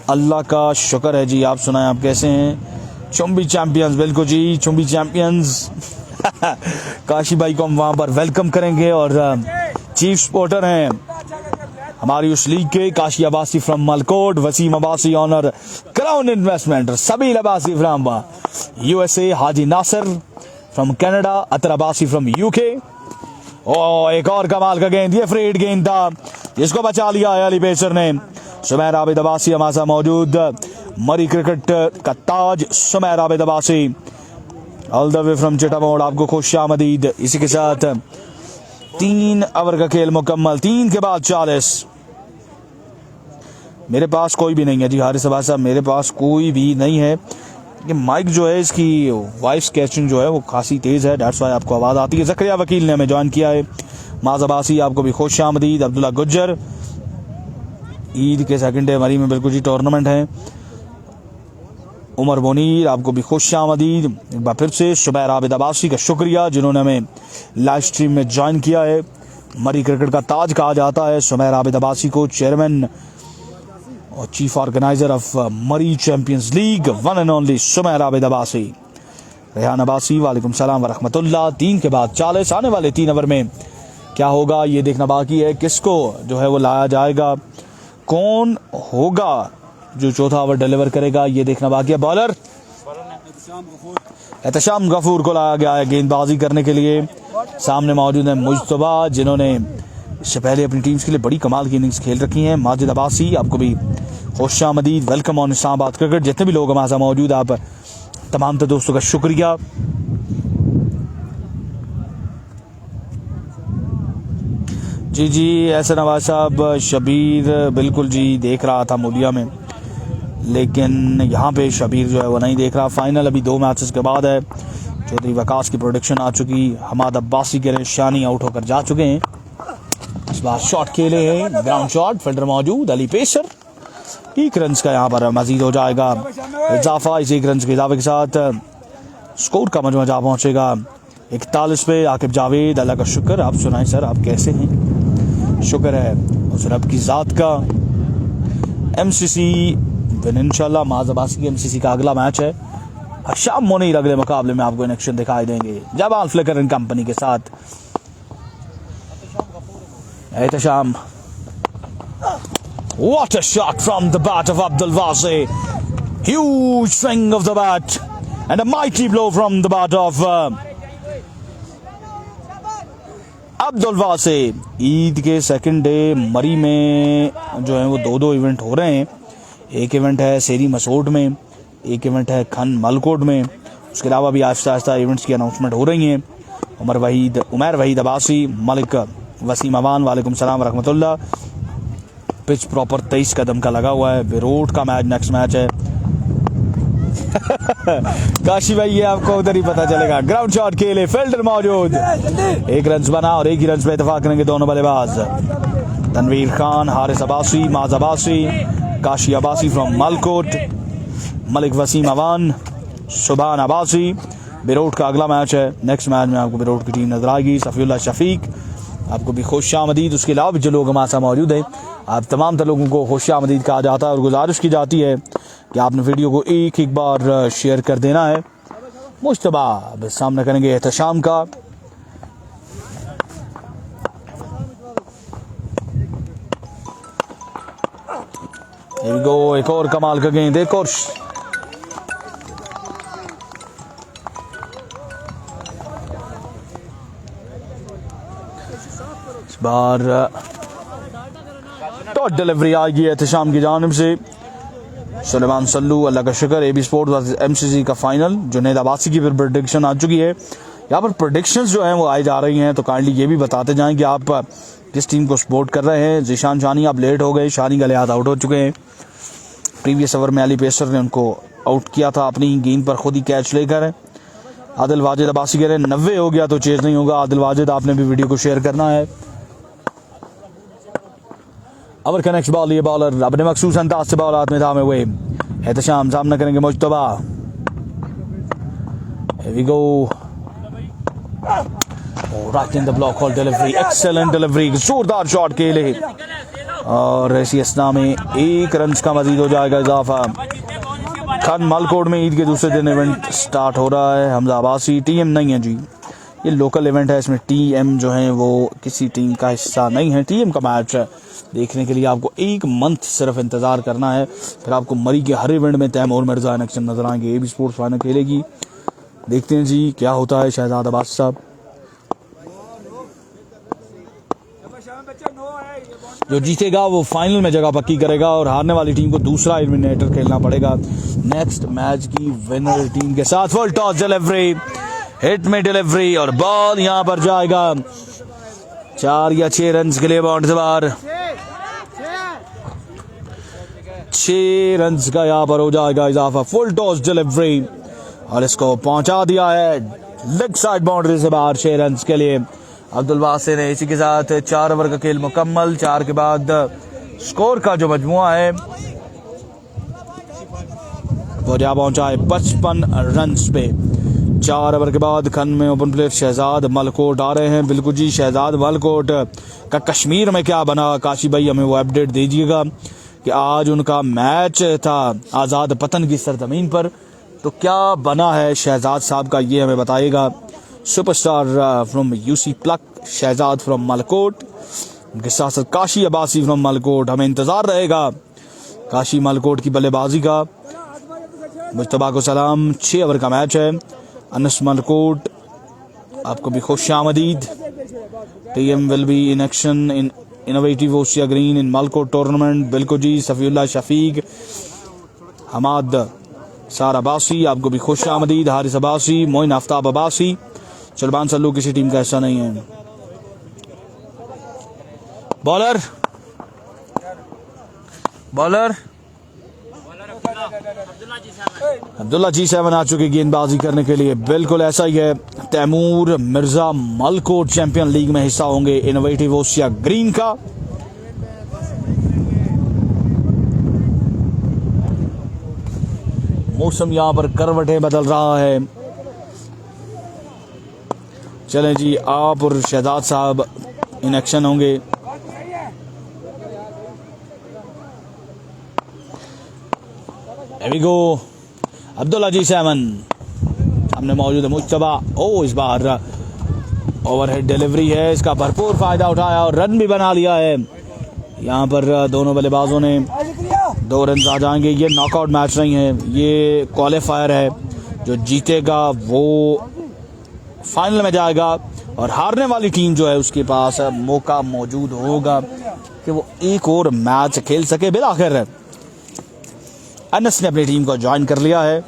अल्लाह का शुक्र है जी। आप सुनाएं, आप कैसे हैं? चुम्बी चैंपियंस, बिल्कुल जी, चुम्बी चैंपियंस। काशी भाई को हम वहाँ पर वेलकम करेंगे और चीफ सपोर्टर हैं हमारी उस लीग के Kashi Abbasi from Malkot, Waseem Abbasi honour crown investment, Sabeel Abbasi from USA, Haji Nasir from Canada, Athar Abbasi from UK. Oh एक और कमाल का गेंद, ये फ्रीड गेंद था जिसको बचा लिया है अली पेसर ने। सुमैर आबिद अब्बासी हमारे साथ मौजूद, मरी क्रिकेट का ताज Sumair Abid Abbasi all the way from Chitamor, आपको खुश आमदीद। इसी के साथ 3 ओवर का खेल मुकम्मल, 3 के बाद 40। मेरे पास कोई भी नहीं है जी हारिस अब्बास साहब, मेरे पास कोई भी नहीं है। ये माइक जो है इसकी वॉइस कैचिंग जो है वो खासी तेज है, दैट्स व्हाई आपको आवाज़ आती है। ज़करिया वकील ने हमें ज्वाइन किया है, माज़ अब्बासी आपको भी खुश आमदीद। अब्दुल्ला गुज्जर, ईद के सेकंड डे मरी में बिल्कुल जी टूर्नामेंट है। उमर मुनीर आपको भी खुश आमदीद। एक बार फिर से शुबैर आबिद अब्बासी का शुक्रिया जिन्होंने हमें लाइव स्ट्रीम में ज्वाइन किया है। मरी क्रिकेट का ताज कहा जाता है शुबैर आबिद अब्बासी को, चेयरमैन और chief organiser of Murree champions league, one and only Shubair Abid Abbasi. Rehan Abbasi वालेकुम सलाम व रहमतुल्लाह। 3 के बाद 40, आने वाले 3 ओवर में क्या होगा ये देखना बाकी है, किसको जो है वो लाया जाएगा, कौन होगा जो चौथा ओवर डिलीवर करेगा ये देखना बाकी है। बॉलर एहतशाम गफूर को लाया गया है गेंदबाजी करने के लिए। सामने मौजूद है मुज्तबा जिन्होंने इससे पहले अपनी टीम्स के लिए बड़ी कमाल की इनिंग्स खेल रखी हैं। माजिद अब्बासी आपको भी खुश आमदीद, वेलकम ऑन इस्लामाबाद क्रिकेट। जितने भी लोग हमारे साथ मौजूद, आप तमाम तो दोस्तों का शुक्रिया। जी जी ऐसे नवाज साहब, शबीर बिल्कुल जी देख रहा था मूलिया में, लेकिन यहाँ पे शबीर जो है वो नहीं देख रहा। फाइनल अभी 2 मैचेस के बाद है। चौधरी वकास की प्रोडक्शन आ चुकी, हमाद अब्बासी के शानी आउट होकर जा चुके हैं। इस बार शॉट खेले हैं, ग्राउंड शॉट, फील्डर मौजूद, अली पेसर। 1 रन का यहाँ पर मजीद हो जाएगा इजाफा। इस 1 रन के इजाफे के साथ स्कोर का मजमू जा पहुँचेगा 41 पे। आकिब जावेद, अल्लाह का शुक्र, आप सुनाएं सर आप कैसे हैं? शुक्र है उस रब की ज़ात का। MCC विन इंशाल्लाह। माज़ अब्बासी की MCC का अगला मैच है शाम मोनीर, अगले मुकाबले में आपको इन एक्शन दिखाई देंगे जबाल फ्लिकर एंड कंपनी के साथ। Ehtesham, what a shot from the bat of Abdul Wasi, huge swing of the bat and a mighty blow from the bat of Abdul वासी। ईद के सेकंड डे मरी में जो है वो 2 इवेंट हो रहे हैं। एक इवेंट है सेरी मसोड में, एक इवेंट है खन मलकोट में। उसके अलावा भी आहिस्ता आहिस्ता इवेंट्स की अनाउंसमेंट हो रही हैं। उमर वहीद अब्बासी, मलिक वसीम अवान वालेकुम सलाम रहमतुल्लाह। पिच प्रॉपर 23 कदम का लगा हुआ है। विरोट का मैच नेक्स्ट मैच है। काशी भाई ये आपको उधर ही पता चलेगा। ग्राउंड शॉट खेले, फील्डर मौजूद, 1 रन बना और 1 ही रन पे इत्तेफाक करेंगे दोनों बल्लेबाज। तनवीर खान, हारिस अब्बासी, माज़ अब्बासी, काशी अब्बासी फ्रॉम मलकोट, मलिक वसीम अवान, सुभान अब्बासी। बिरोट का अगला मैच है। नेक्स्ट मैच में आपको बिरोट की टीम नजर आएगी। सफ़ीउल्लाह शफीक आपको भी खुश आमदीद। उसके अलावा भी जो लोग हमारे साथ मौजूद हैं, आप तमाम लोगों को खुश आमदीद कहा जाता है और गुजारिश की जाती है कि आपने वीडियो को एक बार शेयर कर देना है। मुश्तबा अब सामने करेंगे एहतशाम का। एक और कमाल का गेंद, एक और इस बार टॉट डिलीवरी आएगी एहतशाम की जानिब से। सुलेमान सल्लू, अल्लाह का शुक्र। AB स्पोर्ट्स वर्सेस MCC का फाइनल, जुनैद अब्बासी की फिर प्रेडिक्शन आ चुकी है। यहाँ पर प्रेडिक्शंस जो हैं वो आई जा रही हैं, तो काइंडली ये भी बताते जाएं कि आप किस टीम को सपोर्ट कर रहे हैं। जीशान शानी आप लेट हो गए, शानी गलियात आउट हो चुके हैं। प्रीवियस ओवर में अली पेसर ने उनको आउट किया था अपनी गेंद पर खुद ही कैच लेकर। आदिल वाजिद अब्बासी कह रहे हैं 90 हो गया तो चेज नहीं होगा। आदिल वाजिद आपने भी वीडियो को शेयर करना है। ओवर का नेक्स्ट बॉल, ये बॉलर अपने मखसूस अंदाज से बॉल हाथ में थामे हुए एहतशाम सामना करेंगे Mujtaba. Here we go, right in the block hole delivery, excellent delivery, जोरदार शॉट खेले और इसी असना में 1 रन का मजीद हो जाएगा इजाफा। खान मालकोट में ईद के दूसरे दिन इवेंट स्टार्ट हो रहा है। हमजा अब्बासी टीएम नहीं है जी, ये लोकल इवेंट है, इसमें टीएम जो है वो किसी टीम का हिस्सा नहीं है। टीएम का मैच देखने के लिए आपको 1 मंथ सिर्फ इंतजार करना है, फिर आपको मरी के हर इवेंट में तैमूर मिर्जा एक्शन नजर आएंगे। एबी स्पोर्ट्स फाइनल खेलेगी, देखते हैं जी क्या होता है। शहजाद अब्बास साहब जो जीतेगा वो फाइनल में जगह पक्की करेगा और हारने वाली टीम को दूसरा एलिमिनेटर खेलना पड़ेगा नेक्स्ट मैच की विनर टीम के साथ। फुल टॉस डिलीवरी, हिट में डिलीवरी और बॉल यहां पर जाएगा 4 या 6 रन के लिए बाउंड से बाहर। 6 रन का यहां पर हो जाएगा इजाफा। फुल टॉस डिलीवरी और इसको पहुंचा दिया है लेग साइड बाउंड्री से बाहर 6 रन के लिए। अब्दुल बासित ने इसी के साथ 4 ओवर का खेल मुकम्मल। 4 के बाद स्कोर का जो मजमुआ है वो जा पहुंचा है 55 रन पे। 4 ओवर के बाद खन में ओपन प्लेयर शहजाद मलकोट आ रहे हैं। बिल्कुल जी, शहजाद मलकोट का कश्मीर में क्या बना, काशी भाई हमें वो अपडेट दीजिएगा कि आज उनका मैच था आज़ाद पतन की सरजमीन पर, तो क्या बना है शहजाद साहब का ये हमें बताइएगा। सुपरस्टार फ्रॉम यूसी प्लक शहजाद फ्रॉम मलकोट, उनके साथ साथ काशी अब्बासी फ्रॉम मलकोट। हमें इंतजार रहेगा काशी मलकोट की बल्लेबाजी का। मुश्तबा को सलाम। 6 ओवर का मैच है। अनस मलकोट आपको भी खुश आमदीद। Team will be in action in innovative ओशिया ग्रीन इन मलकोट टूर्नामेंट। बिल्कुल जी, सफीउल्लाह शफीक, हमाद सार अब्बासी आपको भी खुश आमदीद। हारिस अब्बासी, मोइन आफ्ताब अब्बासी। चलबान सल्लू किसी टीम का हिस्सा नहीं है। बॉलर अब्दुल्ला जी 7 आ चुके गेंदबाजी करने के लिए। बिल्कुल ऐसा ही है। तैमूर मिर्जा मलकोट चैंपियन लीग में हिस्सा होंगे इनोवेटिव ओशिया ग्रीन का। मौसम यहां पर करवटें बदल रहा है। चलें जी, आप और शहजाद साहब इन एक्शन होंगे। गो अब्दुल्ला जी 7 हमने मौजूद है। मुश्तबा इस बार ओवरहेड डिलीवरी है, इसका भरपूर फायदा उठाया और रन भी बना लिया है। यहाँ पर दोनों बल्लेबाजों ने 2 रन आ जाएंगे। ये नॉकआउट मैच नहीं है, ये क्वालिफायर है। जो जीतेगा वो फाइनल में जाएगा और हारने वाली टीम जो है उसके पास मौका मौजूद होगा कि वो एक और मैच खेल सके। बिलाखिर अनस ने अपनी टीम को ज्वाइन कर लिया है।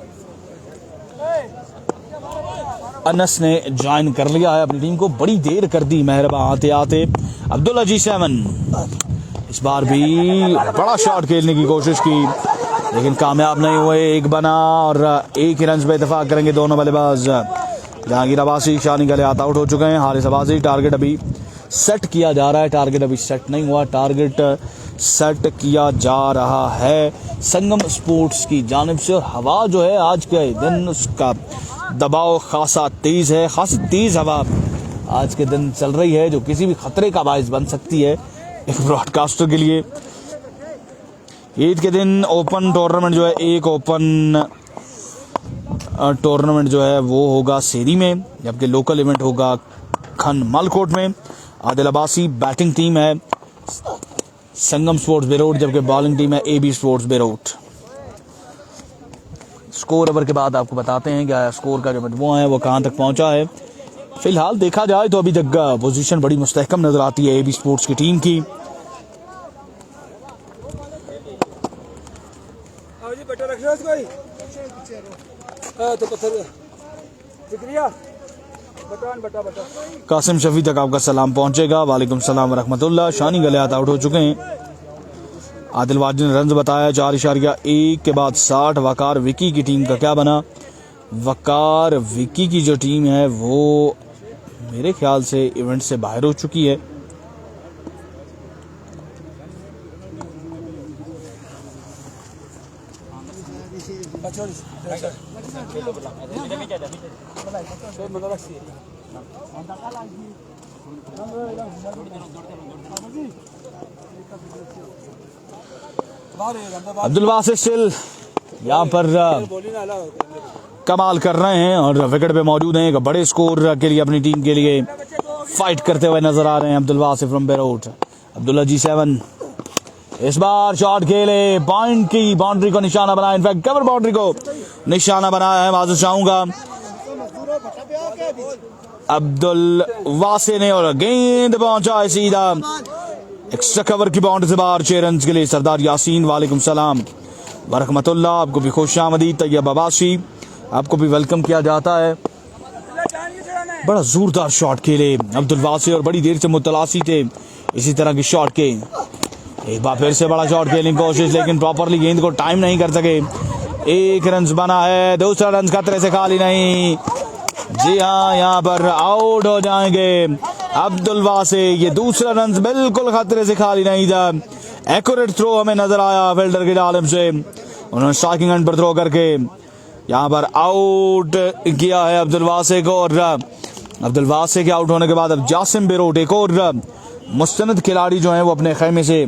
अनस ने ज्वाइन कर लिया है अपनी टीम को। बड़ी देर कर दी मेहरबा आते आते। अब्दुल्ला जी 7 इस बार भी बड़ा शॉट खेलने की कोशिश की लेकिन कामयाब नहीं हुए। 1 बना और 1 ही रन पे इत्तेफाक करेंगे दोनों बल्लेबाज। जहांगीर अब्बासी, शानी गलियात आउट हो चुके हैं। हारिस अब्बासी, टारगेट अभी सेट किया जा रहा है। टारगेट अभी सेट नहीं हुआ, टारगेट सेट किया जा रहा है संगम स्पोर्ट्स की जानिब से। हवा जो है आज के दिन उसका दबाव खासा तेज है, खासी तेज हवा आज के दिन चल रही है जो किसी भी खतरे का बायस बन सकती है एक ब्रॉडकास्टर के लिए। ईद के दिन ओपन टूर्नामेंट जो है, एक ओपन टूर्नामेंट जो है वो होगा सेरी में, जबकि लोकल इवेंट होगा खन मलकोट में। आदिल अब्बासी बैटिंग टीम है संगम स्पोर्ट्स बेरोट, जबकि बॉलिंग टीम है एबी स्पोर्ट्स बेरोट। स्कोर ओवर के बाद आपको बताते हैं क्या स्कोर का जो मजमूआ है वो कहां तक पहुंचा है। फिलहाल देखा जाए तो अभी तक पोजीशन बड़ी मुस्तहकम नजर आती है एबी स्पोर्ट्स की टीम की। कासिम शफी तक आपका सलाम पहुंचेगा। वालेकुम सलाम रहमतुल्लाह। शानी गलियात आउट हो चुके हैं। आदिल वाजिद ने रन बताया 4.1 के बाद 60। वकार विकी की टीम का क्या बना? वकार विकी की जो टीम है वो मेरे ख्याल से इवेंट से बाहर हो चुकी है। अब्दुल वासिफ स्टिल यहाँ पर कमाल कर रहे हैं और विकेट पे मौजूद हैं। एक बड़े स्कोर के लिए अपनी टीम के लिए फाइट करते हुए नजर आ रहे हैं Abdul Wasif from Beirut. Abdullah G7 इस बार शॉट खेले, पॉइंट की बाउंड्री को निशाना बनाया, इनफैक्ट कवर बाउंड्री को निशाना बनाया है। माजूद चाहूंगा अब्दुल वासे ने और गेंद पहुंचा है सीधा एक्स्ट्रा कवर की बाउंड्री से बाहर 6 रन के लिए। सरदार यासीन वालेकुम सलाम वरहमतुल्लाह, आपको भी खुशामदीद। तैयब अब्बासी आपको भी वेलकम किया जाता है। बड़ा जोरदार शॉट खेले अब्दुल वासे और बड़ी देर से मुतलासी थे इसी तरह की शॉट के। एक बार फिर से बड़ा शॉट खेलने की कोशिश, लेकिन प्रॉपरली गेंद को टाइम नहीं कर सके। 1 रन बना है, दूसरा रन खतरे से खाली नहीं। जी हाँ, यहाँ पर आउट हो जाएंगे अब्दुल वासे। ये दूसरा रन बिल्कुल खतरे से खाली नहीं था। एक्यूरेट थ्रो हमें नजर आया फील्डर की जानिब से, उन्होंने स्ट्राइकिंग एंड पर थ्रो करके यहाँ पर आउट किया है अब्दुल वासे को। और अब्दुल वासे के आउट होने के बाद अब जासिम बेरूट, एक और मुस्तनद खिलाड़ी जो है वो अपने खेमे से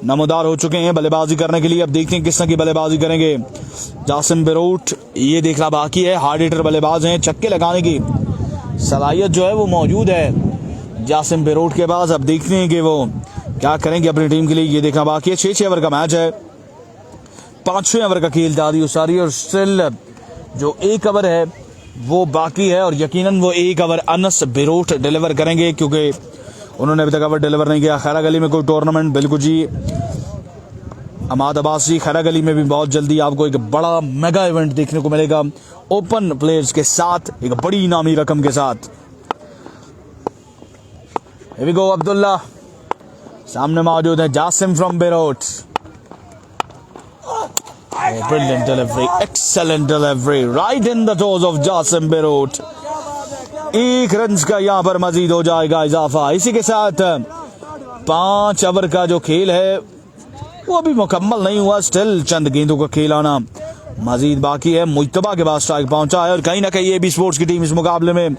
नमोदार हो चुके हैं बल्लेबाजी करने के लिए। अब देखते हैं किस तरह की बल्लेबाजी करेंगे जासिम बेरूट, ये देखना बाकी है। हार्ड हिटर बल्लेबाज हैं, छक्के लगाने की सलाहियत जो है वो मौजूद है जासिम बेरूट के पास। अब देखते हैं कि वो क्या करेंगे अपनी टीम के लिए, ये देखना बाकी है। 6 ओवर का मैच है, 5वें ओवर का खेल दादी उसारी, और स्टिल जो 1 ओवर है वो बाकी है। और यकीनन वो 1 ओवर अनस बेरूट डिलीवर करेंगे, क्योंकि उन्होंने अभी तक ओवर डिलीवर नहीं किया। खैरा गली में कोई टूर्नामेंट, बिल्कुल जी अमाद अब्बासी, खैरा गली में भी बहुत जल्दी आपको एक बड़ा मेगा इवेंट देखने को मिलेगा ओपन प्लेयर्स के साथ, एक बड़ी इनामी रकम के साथ। Here we go, अब्दुल्ला सामने मौजूद है Jasim from Beirut. Brilliant delivery, excellent delivery, right in the toes of Jasim Beirut. 1 run का यहाँ पर मजीद हो जाएगा इजाफा। इसी के साथ 5 ओवर का जो खेल है वो अभी मुकम्मल नहीं हुआ, स्टिल चंद गेंदों का खेल आना मजीद बाकी है। मुज्तबा के बाद स्ट्राइक पहुंचा है और कहीं ना कहीं AB स्पोर्ट्स की टीम इस मुकाबले में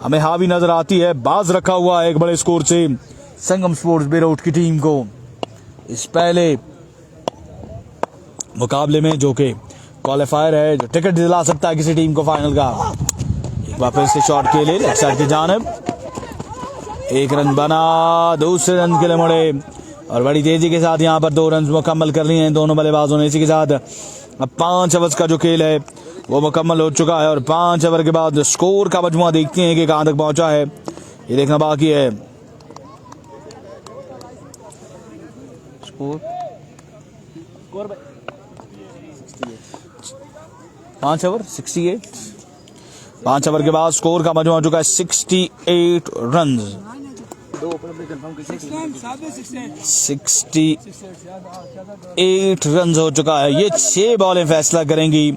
हमें हावी नजर आती है। बाज रखा हुआ है एक बड़े स्कोर से संगम स्पोर्ट्स बेरूट की टीम को इस पहले मुकाबले में, जो कि क्वालिफायर है, जो टिकट दिला सकता है किसी टीम को फाइनल का। एक बार फिर से शॉट के लिए लेफ्ट साइड की जानिब, 1 रन बना, दूसरे रन के लिए मुड़े और बड़ी तेजी के साथ यहाँ पर 2 रन मुकम्मल कर लिए हैं दोनों बल्लेबाजों ने। इसी के साथ अब 5 ओवर का जो खेल है वो मुकम्मल हो चुका है और 5 ओवर के बाद स्कोर का मजमुआ देखते हैं कि कहां तक पहुंचा है, ये देखना बाकी है। स्कोर 5 ओवर 68, 5 ओवर के बाद स्कोर का मजमुआ हो चुका है 68 रन। 68 रन हो चुका है। ये 6 बॉलें फैसला करेंगी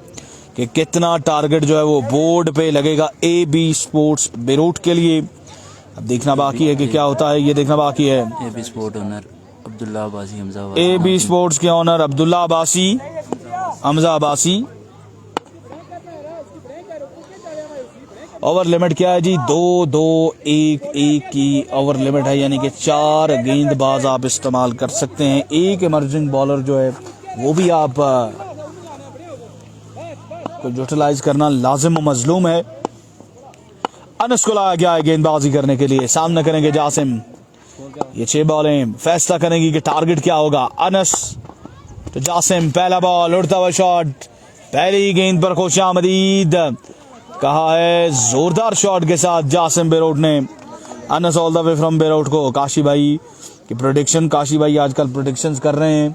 कि कितना टारगेट जो है वो बोर्ड पे लगेगा AB स्पोर्ट्स बेरूट के लिए। अब देखना बाकी है कि क्या होता है, ये देखना बाकी है। AB sport owner Abdullah Abbasi Hamza, AB sports के owner Abdullah Abbasi Hamza Abbasi. Over limit क्या है जी? 2-2-1-1 की ओवर लिमिट है, यानी कि 4 गेंदबाज आप इस्तेमाल कर सकते हैं। एक इमर्जिंग बॉलर जो है वो भी आप को यूटिलाइज करना लाजिम व मजलूम है। अनस को लाया गया है गेंदबाजी करने के लिए, सामने करेंगे जासिम। ये 6 बॉलें फैसला करेंगी कि टारगेट क्या होगा। अनस तो जासिम, पहला बॉल, उड़ता हुआ शॉट, पहली गेंद पर खुशामदीद कहा है जोरदार शॉट के साथ जासिम बेरूट ने। Anas all the way from Beirut को काशी भाई की प्रेडिक्शन, काशी भाई आजकल प्रेडिक्शंस कर रहे हैं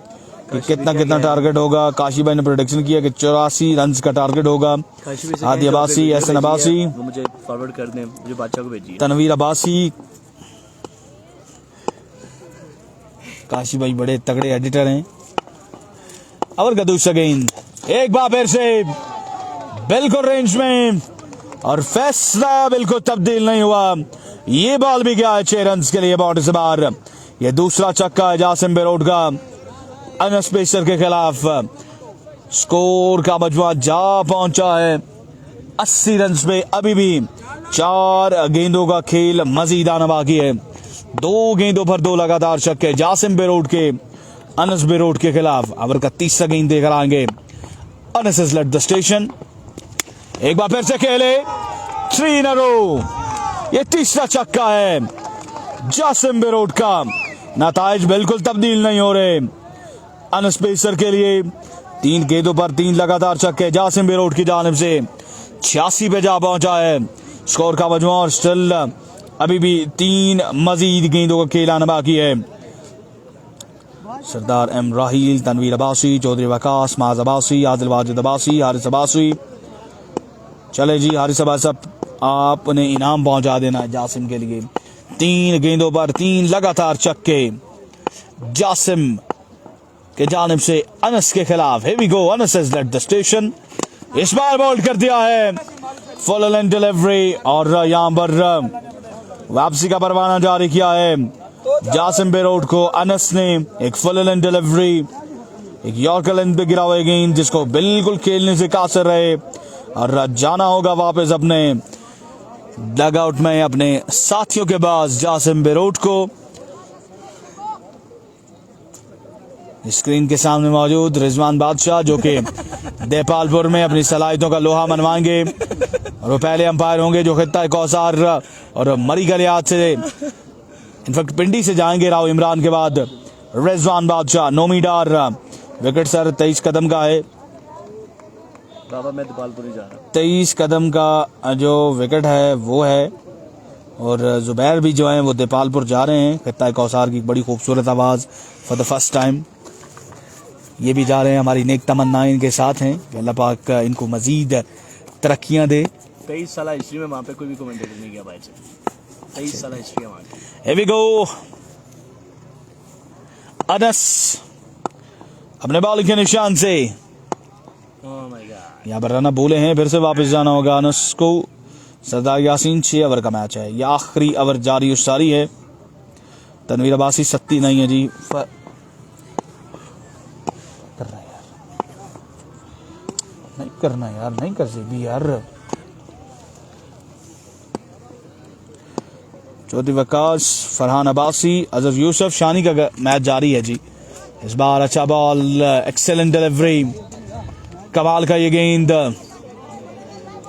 कि कितना टारगेट होगा। काशी भाई ने प्रेडिक्शन किया कि 84 रन का टारगेट होगा। आदि अब्बासी, एहसन अब्बासी, मुझे फॉरवर्ड कर दें, मुझे बादशाह को भेजिए। तनवीर अब्बासी, काशी भाई बड़े तगड़े एडिटर हैं। ओवर का दूसरा गेंद, एक बार फिर से बिल्कुल रेंज में और फैसला बिल्कुल तब्दील नहीं हुआ। ये बॉल भी गया है 6 रन के लिए बाउंड्री से बाहर। ये दूसरा छक्का है जासिम बेरूट का अनस पेसर के खिलाफ। स्कोर का मजमुआ जा पहुंचा है 80 रन पे। अभी भी 4 गेंदों का खेल मजीद आना बाकी है। 2 गेंदों पर 2 लगातार छक्के जासिम बेरोट के अनस बेरोट के खिलाफ। ओवर का तीसरा गेंद देकर आएंगे। Anas has left the station. एक बार फिर से खेले 3 इन अ रो। ये तीसरा छक्का है जासिम बेरोट का। नताइज बिल्कुल तब्दील नहीं हो रहे अनस पेसर के लिए। 3 गेंदों पर 3 लगातार छक्के जासिम बेरोट की जानिब से 86 पे जा पहुंचा है स्कोर का मजमू। और स्टिल अभी भी 3 मजीद गेंदों का खेल आना बाकी है। सरदार एम राहील, तनवीर अब्बासी, चौधरी वकास, माज अब्बासी, आदिल वाजिद अब्बासी, हारिस अब्बासी। चले जी हारिस अब्बासी, आपने इनाम पहुंचा देना है जासिम के लिए। 3 गेंदों पर 3 लगातार छक्के जासिम के जानिब से अनस के खिलाफ। Here we go, Anas has left the station। इस बार बोल्ड कर दिया है फुल लेंथ डिलीवरी और यहां पर वापसी का परवाना जारी किया है जासिम बेरोट को। अनस ने एक फुल लेंथ डिलीवरी, एक यॉर्कर लेंथ पे गिरा हुआ गेंद जिसको बिल्कुल खेलने से कासिर रहे और जाना होगा वापस अपने डगआउट में अपने साथियों के पास जासिम बेरोट को। स्क्रीन के सामने मौजूद रिजवान बादशाह जो कि देपालपुर में अपनी सलाहियतों का लोहा मनवाएंगे और वो पहले अंपायर होंगे जो खित्ता कौसार और मरी गलियात से इनफैक्ट पिंडी से जाएंगे राव इमरान के बाद। रिजवान बादशाह नोमीडार विकेट सर 23 कदम का है। बाबा मैं देपालपुर ही जा रहा हूँ। 23 कदम का जो विकेट है वो है और जुबैर भी जो है वो देपालपुर जा रहे हैं। खित्ता कौसार की बड़ी खूबसूरत आवाज़ फॉर द फर्स्ट टाइम ये भी जा रहे हैं। हमारी नेक तमन्नाएं इनके साथ हैं कि अल्लाह पाक इनको मजीद तरक्कियां दे। 23 साल हिस्ट्री में वहाँ पे कोई भी कमेंटेटर नहीं किया भाई से। 23 साल हिस्ट्री है वहाँ की। Here we go, अनस अपने बॉल के निशान से Oh my God। यहाँ पर रन बोले हैं, फिर से वापस जाना होगा अनस को। सरदार यासीन 6 ओवर का मैच है, यह आखिरी ओवर जारी उसारी है। तनवीर अब्बासी 37 नहीं है जी, कर रहा है यार, नहीं करना यार, नहीं कर सकती यार। चौधरी वकास, फरहान अब्बासी, अजहर यूसुफ, शानी का मैच जारी है जी। इस बार अच्छा बॉल, एक्सेलेंट डिलीवरी, कमाल का ये गेंद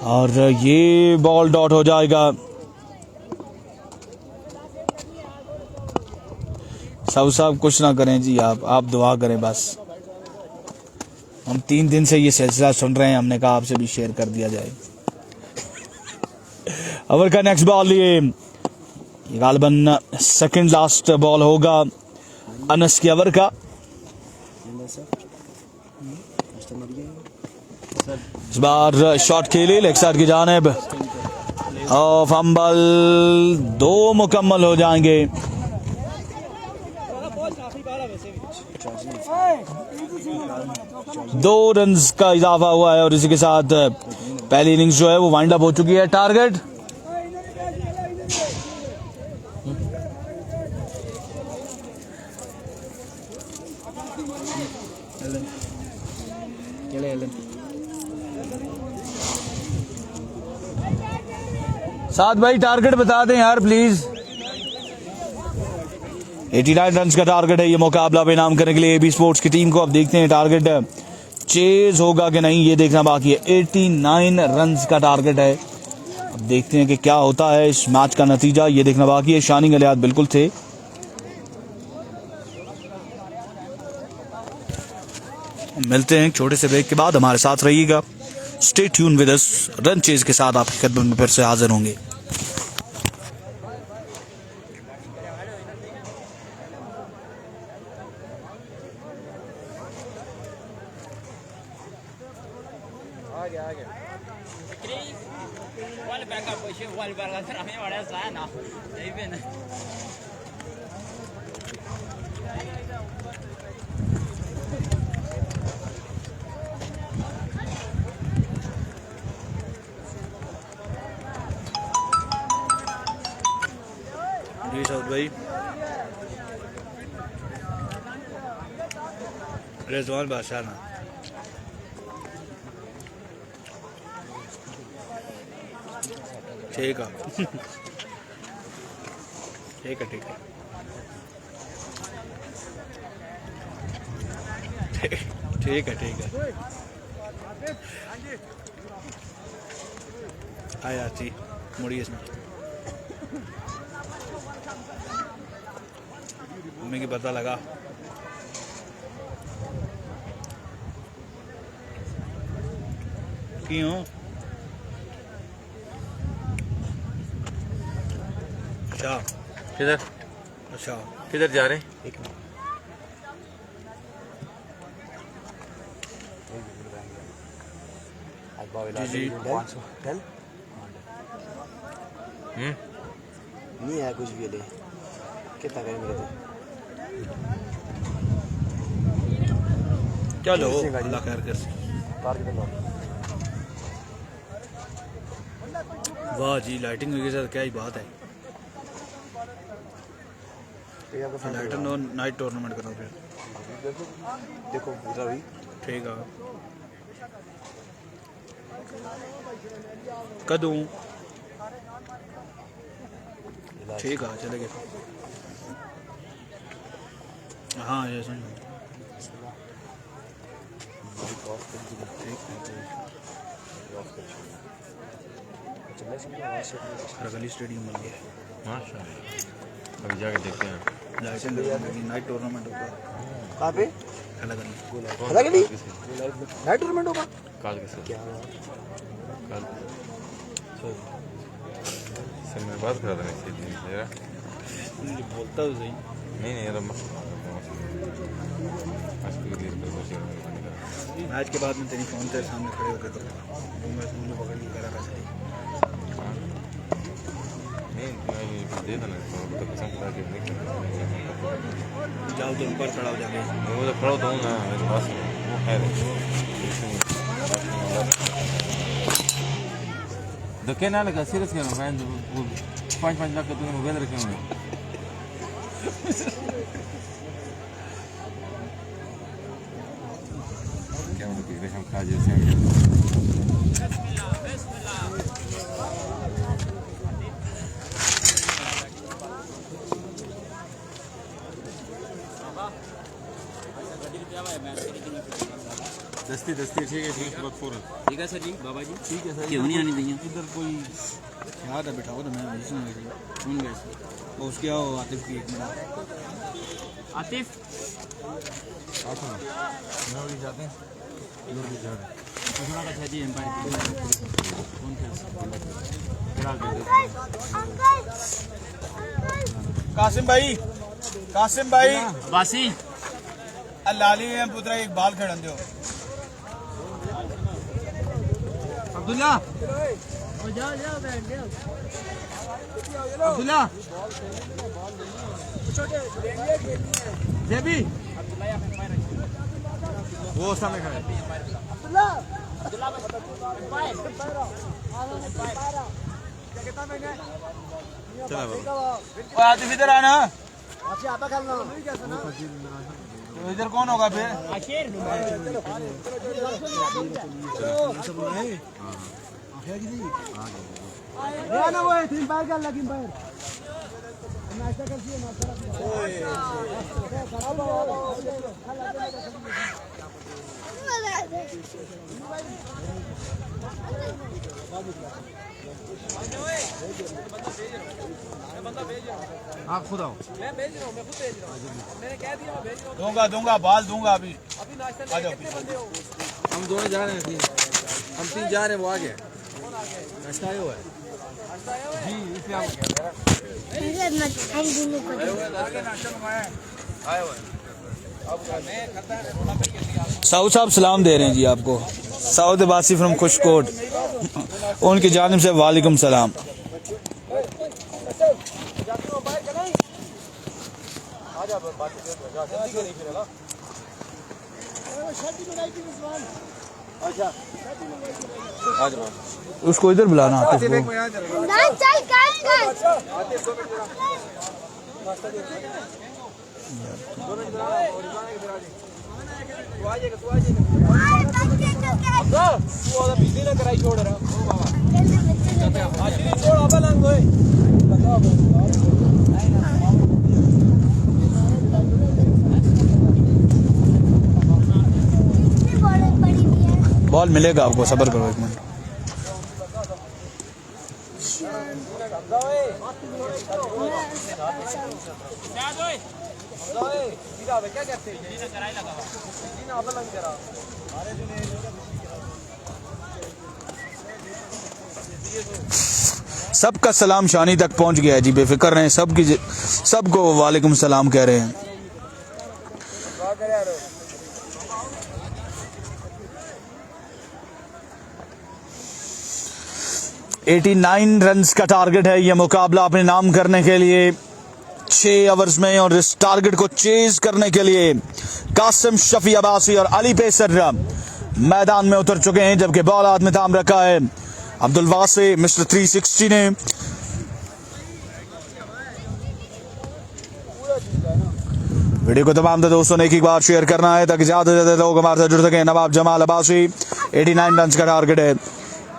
और ये बॉल डॉट हो जाएगा। सब कुछ ना करें जी, आप दुआ करें बस। हम 3 दिन से ये सिलसिला सुन रहे हैं, हमने कहा आपसे भी शेयर कर दिया जाए। ओवर का नेक्स्ट बॉल ये गालबन सेकंड लास्ट बॉल होगा अनस के ओवर का। इस बार शॉट खेले लेग साइड की जानिब और फंबल, 2 मुकम्मल हो जाएंगे। दो रन्स का इजाफा हुआ है और इसी के साथ पहली इनिंग्स जो है वो वाइंड अप हो चुकी है। टारगेट साथ भाई टारगेट बता दें यार प्लीज। 89 रन्स का टारगेट है ये मुकाबला पे नाम करने के लिए एबी स्पोर्ट्स की टीम को। अब देखते हैं टारगेट चेज होगा कि नहीं, ये देखना बाकी है। 89 रन्स का टारगेट है, अब देखते हैं कि क्या होता है इस मैच का नतीजा, ये देखना बाकी है। शानी गलियात बिल्कुल थे। मिलते हैं छोटे से ब्रेक के बाद, हमारे साथ रहिएगा, stay tune with us. Run chase के साथ आपकी खिदमत में फिर से हाजिर होंगे। जी सऊद भाई, रिजवान बादशाह ना ठीक है ठीक है ठीक है ठीक है ठीक है आया जी मुड़ी इसमें मम्मी की पता लगा क्यों अच्छा किधर अच्छा किधर जा रहे हैं? जी जी नहीं है कुछ भी ले कितना करें मेरे तो चलो अल्लाह खैर कर वाह जी लाइटिंग के साथ क्या ही बात है लाइटिंग और नाइट टूर्नामेंट करो फिर देखो पूरा भी ठीक है कदू ठीक है चले गए हाँ ये सुन रगली स्टेडियम बन गया माशाल्लाह अभी जाके देखते हैं। लाइटिंग नाइट टूर्नामेंट होगा कहाँ पे अलग अलग नहीं नाइट टूर्नामेंट होगा कल कैसे क्या कल सर मेरे बात करा देना चाहिए जरा बोलता तो सही नहीं नहीं यार आज के लिए तो कुछ मैच के बाद में तेरी फोन तेरे सामने खड़े होकर करूँगा वो मैं मुझे पकड़ के करा सही नहीं मैं दे देना तो कसम खुदा के नहीं जाओ तो ऊपर खड़ा हो जाके वो तो खड़ा तो हूँ ना मेरे पास वो है धक्के ना लगा सीरियस कह रहा हूँ वो 5-5 लाख का तूने मोबाइल रखे हुए हैं क्या मतलब कि हम खा जैसे हैं दस्ती दस्ती ठीक है ठीक है बहुत फौरन ठीक है सर जी बाबा जी ठीक है सर क्यों नहीं आने देंगे इधर कोई याद है बिठाओ तो मैं कौन गए और उसके आओ आतिफ की एक मिनट आतिफ जाते हैं दूसरा का था जी एम्पायर कौन सा कासिम भाई बासी लाली है पुत्रा एक बाल खड़न दो अब्दुल्ला अब्दुल्ला जेबी वो सामने खड़े चला बाबा आतिफ इधर आना तो इधर कौन होगा फिर आप खुद आओ दूंगा बाल दूंगा अभी आ जाओ हम दोनों जा रहे हैं हम 3 जा रहे हैं वो आ गए नाश्ता आया हुआ है जी इसलिए साउद साहब सलाम दे रहे हैं जी आपको साउद बासी फ्रॉम खुशकोट उनकी जानिब से वालेकुम सलाम उसको इधर बुलाना आतिफ को Ay, हमजा तू ओदा बिजली ना कराई छोड़ रहा ओ बाबा आज नहीं छोड़ अब लंग होए बॉल मिलेगा आपको, सब्र करो एक मिनट। क्या कहते हैं सबका सलाम शानी तक पहुंच गया है जी, बेफिक्र रहें। सबको वालेकुम सलाम कह रहे हैं। $89 रन्स का टारगेट है ये मुकाबला अपने नाम करने के लिए 6 ओवर्स में, और इस टारगेट को चेज करने के लिए कासिम शफी अब्बासी और अली पेसर मैदान में उतर चुके हैं, जबकि बॉल हाथ में थाम रखा है अब्दुल वासे मिस्टर 360 ने। वीडियो को तमाम दोस्तों ने एक बार शेयर करना है ताकि ज्यादा से ज्यादा लोग हमारे साथ जुड़ सके। नवाब जमाल अब्बासी 89 रन्स का टारगेट है,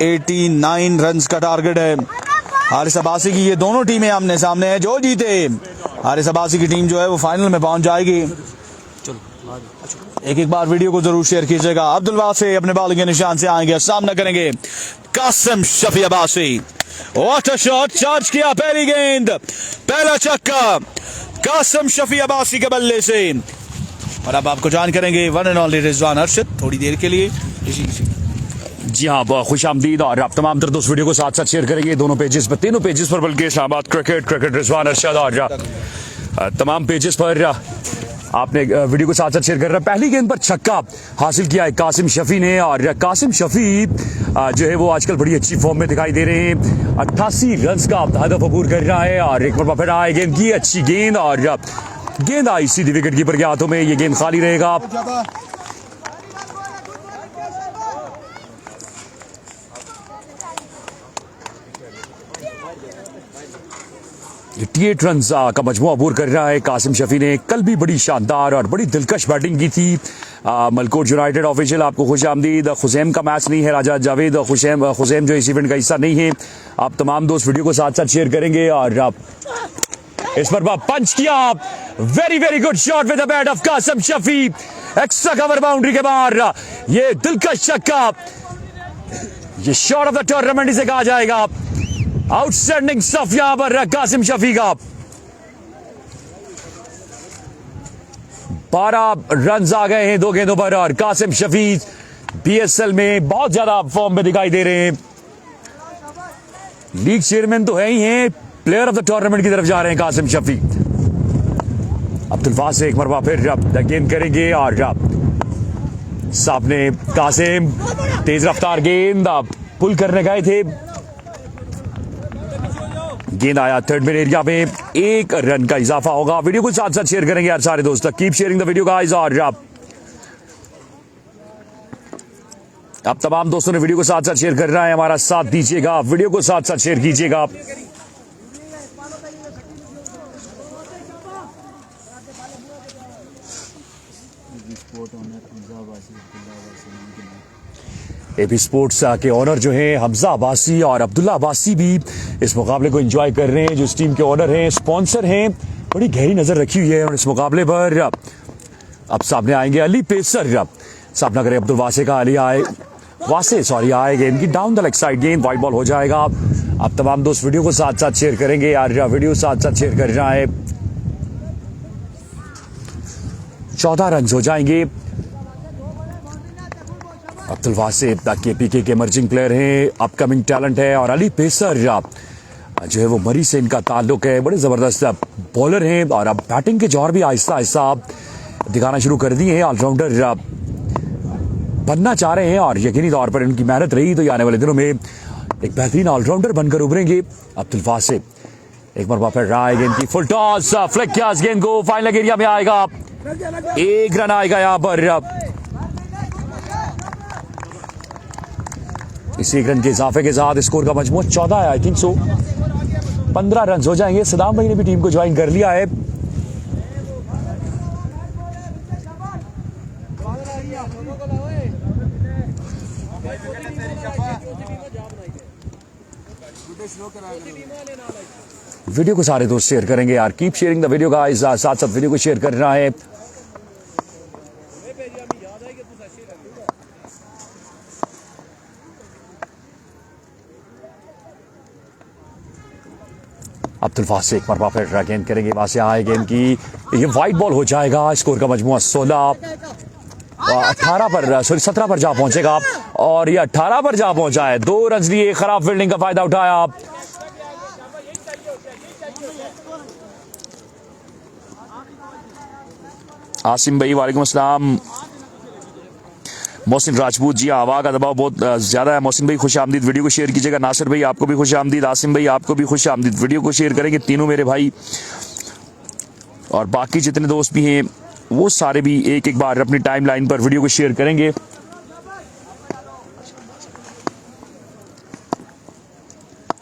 89 रन्स का टारगेट है। हारिस अब्बासी की ये दोनों टीमें आमने सामने है, जो जीते हारिस अब्बासी की टीम जो है वो फाइनल में पहुंच जाएगी। एक बार वीडियो को जरूर शेयर कीजिएगा। अब्दुल वासे अपने बॉलिंग के निशान से आएंगे, सामना करेंगे Qasim Shafi Abbasi. What a shot, charge किया पहली गेंद, पहला छक्का कासिम शफी अब्बासी के बल्ले से। और अब आपको जान करेंगे one and only Rizwan Arshad थोड़ी देर के लिए जी हाँ, खुश आमदीद। और आप तमाम तर दोस्त वीडियो को साथ साथ शेयर करेंगे दोनों पेजेस पर, तीनों पेजेस पर, बल्कि इस्लामाबाद क्रिकेट रिजवान अरशद, और तमाम पेजेस पर आपने वीडियो को साथ साथ शेयर कर रहा है। पहली गेंद पर छक्का हासिल किया है कासिम शफी ने, और कासिम शफी जो है वो आजकल बड़ी अच्छी फॉर्म में दिखाई दे रहे हैं। 88 रन्स का हदफ अबूर कर रहा है, और एक बार फिर आए गेंद की अच्छी गेंद, और गेंद आई सीधी विकेट कीपर के हाथों में। ये गेंद खाली रहेगा। $88 रन्स का मजमू अबूर कर रहा है कासिम शफी ने। कल भी बड़ी शानदार और बड़ी दिलकश बैटिंग की थी। मलकोट यूनाइटेड ऑफिशियल आपको खुश आमदीद। खुशैम का मैच नहीं है, राजा जावेद खुशैम जो इस इवेंट का हिस्सा नहीं है। आप तमाम दोस्त वीडियो को साथ साथ शेयर करेंगे। और इस पर पंच किया, very very good shot with the bat of Qasim Shafi. Extra cover boundary के बाहर ये दिलकश छक्का, ये शॉट ऑफ द टूर्नामेंट इसे कहा जाएगा। आउटस्टैंडिंग स्टफ यहां पर कासिम शफी का। 12 रन्स आ गए हैं 2 गेंदों पर, और कासिम शफी बीएसएल में बहुत ज्यादा फॉर्म में दिखाई दे रहे हैं। लीग चेयरमैन तो है ही हैं, प्लेयर ऑफ द टूर्नामेंट की तरफ जा रहे हैं कासिम शफी। अब्दुल वासे एक मरवा फिर गेंद करेंगे, और सामने कासिम तेज रफ्तार गेंद पुल करने गए थे, गेंद आया थर्ड मिड एरिया में। 1 रन का इजाफा होगा। वीडियो को साथ साथ शेयर करेंगे यार सारे दोस्त, keep sharing the video guys. और आप तमाम दोस्तों ने वीडियो को साथ साथ शेयर करना है, हमारा साथ दीजिएगा, वीडियो को साथ साथ शेयर कीजिएगा। एपी स्पोर्ट्स के ऑनर जो हैं हमजा अब्बासी और अब्दुल्ला अब्बासी भी इस मुकाबले को एंजॉय कर रहे हैं, जो इस टीम के ऑनर हैं, स्पॉन्सर हैं। बड़ी गहरी नजर रखी हुई है और इस मुकाबले पर अब सामने आएंगे अली पेसर। सामना करें अब्दुल वासे का, अली आए गेंद की डाउन द लेग साइड, गेंद वाइड बॉल हो जाएगा। आप तमाम दोस्त वीडियो को साथ साथ शेयर करेंगे यार, वीडियो साथ साथ शेयर कर रहा है। 14 रन हो जाएंगे। अब्दुल वासे केपीके के इमर्जिंग प्लेयर हैं, अपकमिंग टैलेंट है, और अली पेसर जो है वो मरी से इनका ताल्लुक है, बड़े जबरदस्त बॉलर हैं, और अब बैटिंग के जौहर भी आहिस्ता आहिस्ता दिखाना शुरू कर दिए हैं। ऑलराउंडर बनना चाह रहे हैं, और यकीनी तौर पर इनकी मेहनत रही तो आने वाले दिनों में एक बेहतरीन ऑलराउंडर बनकर उभरेंगे अब्दुल वासे। एक बार फिर राय गेंद की फुल टॉस, फ्लिक किया गेंद को, फाइनल एरिया में आएगा, 1 रन आएगा यहाँ पर। इसी 1 रन के इजाफे के साथ स्कोर का मजमू 14 है, आई थिंक सो 15 रन हो जाएंगे। सदाम भाई ने भी टीम को ज्वाइन कर लिया है। वीडियो को सारे दोस्त शेयर करेंगे यार, keep sharing the video guys, साथ साथ वीडियो को शेयर करना है। अब्दुल फास एक मरबा फिर गेंद करेंगे, वहां से आए गेंद की, ये वाइट बॉल हो जाएगा। स्कोर का मजमुआ 17 पर जा पहुंचेगा और ये 18 पर जा पहुंचा है। 2 रन लिए, खराब फील्डिंग का फायदा उठाया। आसिम भाई वालेकुम अस्सलाम। मोहसिन राजपूत जी, हवा का दबाव बहुत ज्यादा है। मोहसिन भाई खुश आमदीद, वीडियो को शेयर कीजिएगा। नासिर भाई आपको भी खुश आमदीद, आसिम भाई आपको भी खुश आमदीद, वीडियो को शेयर करेंगे तीनों मेरे भाई। और बाकी जितने दोस्त भी हैं वो सारे भी एक एक बार अपनी टाइमलाइन पर वीडियो को शेयर करेंगे।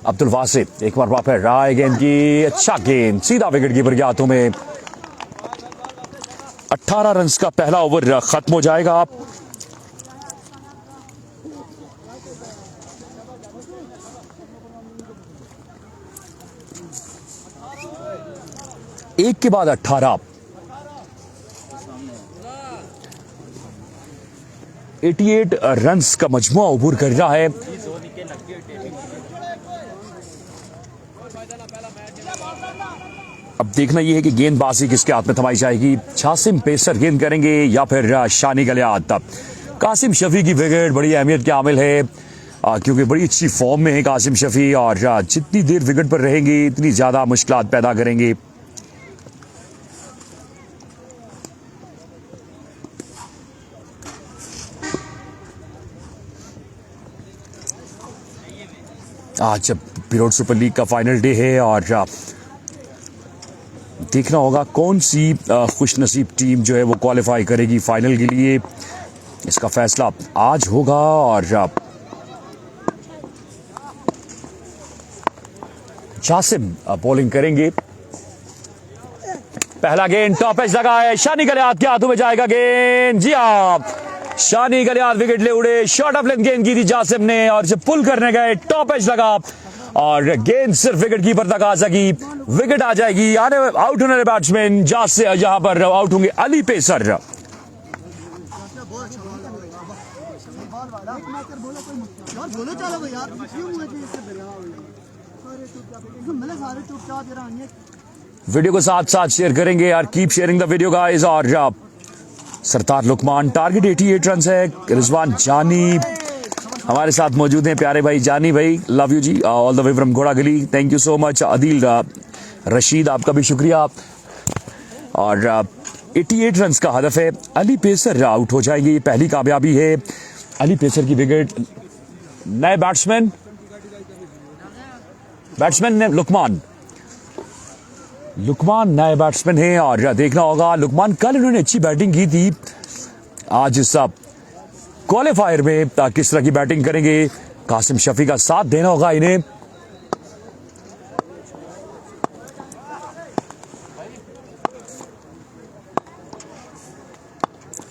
अब्दुल वासिफ एक बार वापस रहा है गेंद की, अच्छा गेंद सीधा विकेट कीपर के हाथों में। 18 रन का पहला ओवर खत्म हो जाएगा। एक के बाद 18, 88 रन्स का मजमुआ उबूर कर रहा है। अब देखना यह है कि गेंदबाजी किसके हाथ में थमाई जाएगी। जासिम पेसर गेंद करेंगे या फिर शानी गलियात। कासिम शफी की विकेट बड़ी अहमियत के हामिल है क्योंकि बड़ी अच्छी फॉर्म में है कासिम शफी, और जितनी देर विकेट पर रहेंगे इतनी ज्यादा मुश्किलात पैदा करेंगे। आज जब पिरोड सुपर लीग का फाइनल डे है और देखना होगा कौन सी खुशनसीब टीम जो है वो क्वालिफाई करेगी फाइनल के लिए। इसका फैसला आज होगा। और जासिम बॉलिंग करेंगे। पहला गेंद टॉप एज लगा है, शानी गलियात के हाथों में जाएगा गेंद। जी हाँ, शानी गलियात विकेट ले उड़े। शॉर्ट ऑफ लेंथ गेंद की थी जासिम ने और जब पुल करने गए टॉप एज लगा और गेंद सिर्फ विकेट कीपर तक आ सकी। विकेट आ जाएगी। आने आउट होने वाले बैट्समैन यहां पर आउट होंगे अली पेसर। वीडियो को साथ साथ शेयर करेंगे यार, keep sharing the video guys. और सरतार लुकमान, टारगेट 88 रन है। रिजवान जानी हमारे साथ मौजूद हैं, प्यारे भाई जानी भाई, लव यू जी, ऑल द वे फ्रॉम घोड़ा Gali, thank you so much. Adeel Rashid आपका भी शुक्रिया। और 88 रन का हदफ है। अली पेसर आउट हो जाएंगे, ये पहली कामयाबी है अली पेसर की विकेट। नए बैट्समैन ने लुकमान नए बैट्समैन हैं और देखना होगा लुकमान, कल उन्होंने अच्छी बैटिंग की थी, आज सब क्वालिफायर में किस तरह की बैटिंग करेंगे। कासिम शफी का साथ देना होगा इन्हें।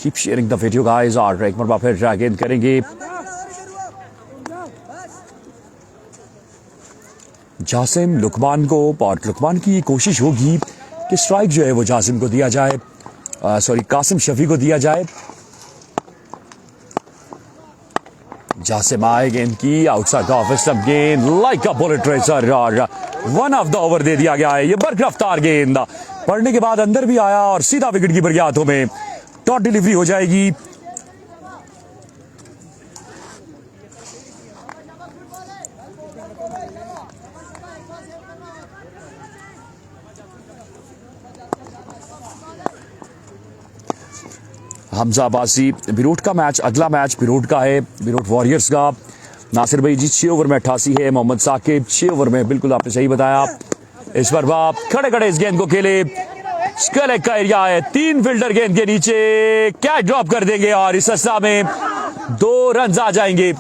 Keep sharing the video guys. और एक बार फिर गेंद करेंगे जासिम लुकमान को, और लुकमान की कोशिश होगी कि स्ट्राइक जो है वो जासिम को दिया जाए, कासिम शफी को दिया जाए। जासिम आए गेंद की, आउटसाइड ऑफ स्टंप गेंद लाइक अ बुलेट रेसर और 1 ऑफ द ओवर दे दिया गया है। ये बर्क रफ्तार गेंद पड़ने के बाद अंदर भी आया और सीधा विकेट कीपर के हाथों में डॉट डिलीवरी हो जाएगी। हमजा अब्बासी, बिरोट का मैच, अगला मैच बिरोट का है, बिरोट वॉरियर्स का। नासिर भाई जी 6 ओवर में 88 है। मोहम्मद साकिब 6 ओवर में, बिल्कुल आपने सही बताया। इस पर बाप खड़े खड़े इस गेंद को खेले, स्कल का एरिया है, 3 फील्डर गेंद के नीचे कैच ड्रॉप कर देंगे और इस अवस्था में 2 रन आ जाएंगे।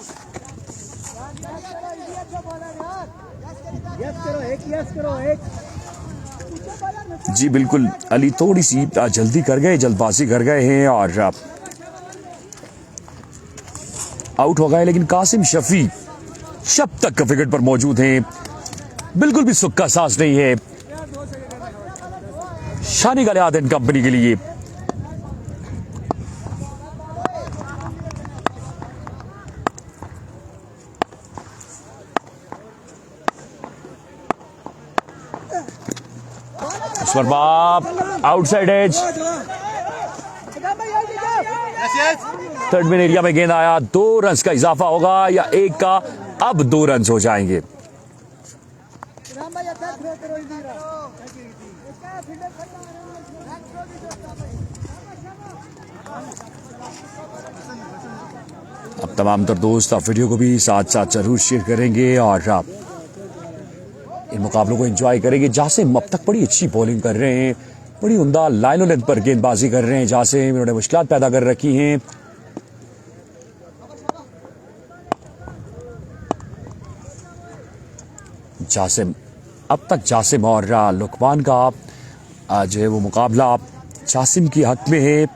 जी बिल्कुल, अली थोड़ी सी जल्दी कर गए, जल्दबाजी कर गए हैं और आउट हो गए, लेकिन कासिम शफी जब तक विकेट पर मौजूद हैं बिल्कुल भी सुख का सांस नहीं है। शानी गलियादन कंपनी के लिए outside edge, third man area में गेंद आया, 2 रन का इजाफा होगा या 1 का, अब 2 रन हो जाएंगे। अब तमाम तर दोस्त आप वीडियो को भी साथ साथ जरूर शेयर करेंगे और आप इन मुकाबलों को एंजॉय करेंगे। जासिम अब तक बड़ी अच्छी बॉलिंग कर रहे हैं, बड़ी उम्दा लाइन लेंथ पर गेंदबाजी कर रहे हैं जासिम, इन्होंने मुश्किलात पैदा कर रखी हैं। जासिम अब तक जासिम और लुकमान का जो है वो मुकाबला जासिम की हक में है।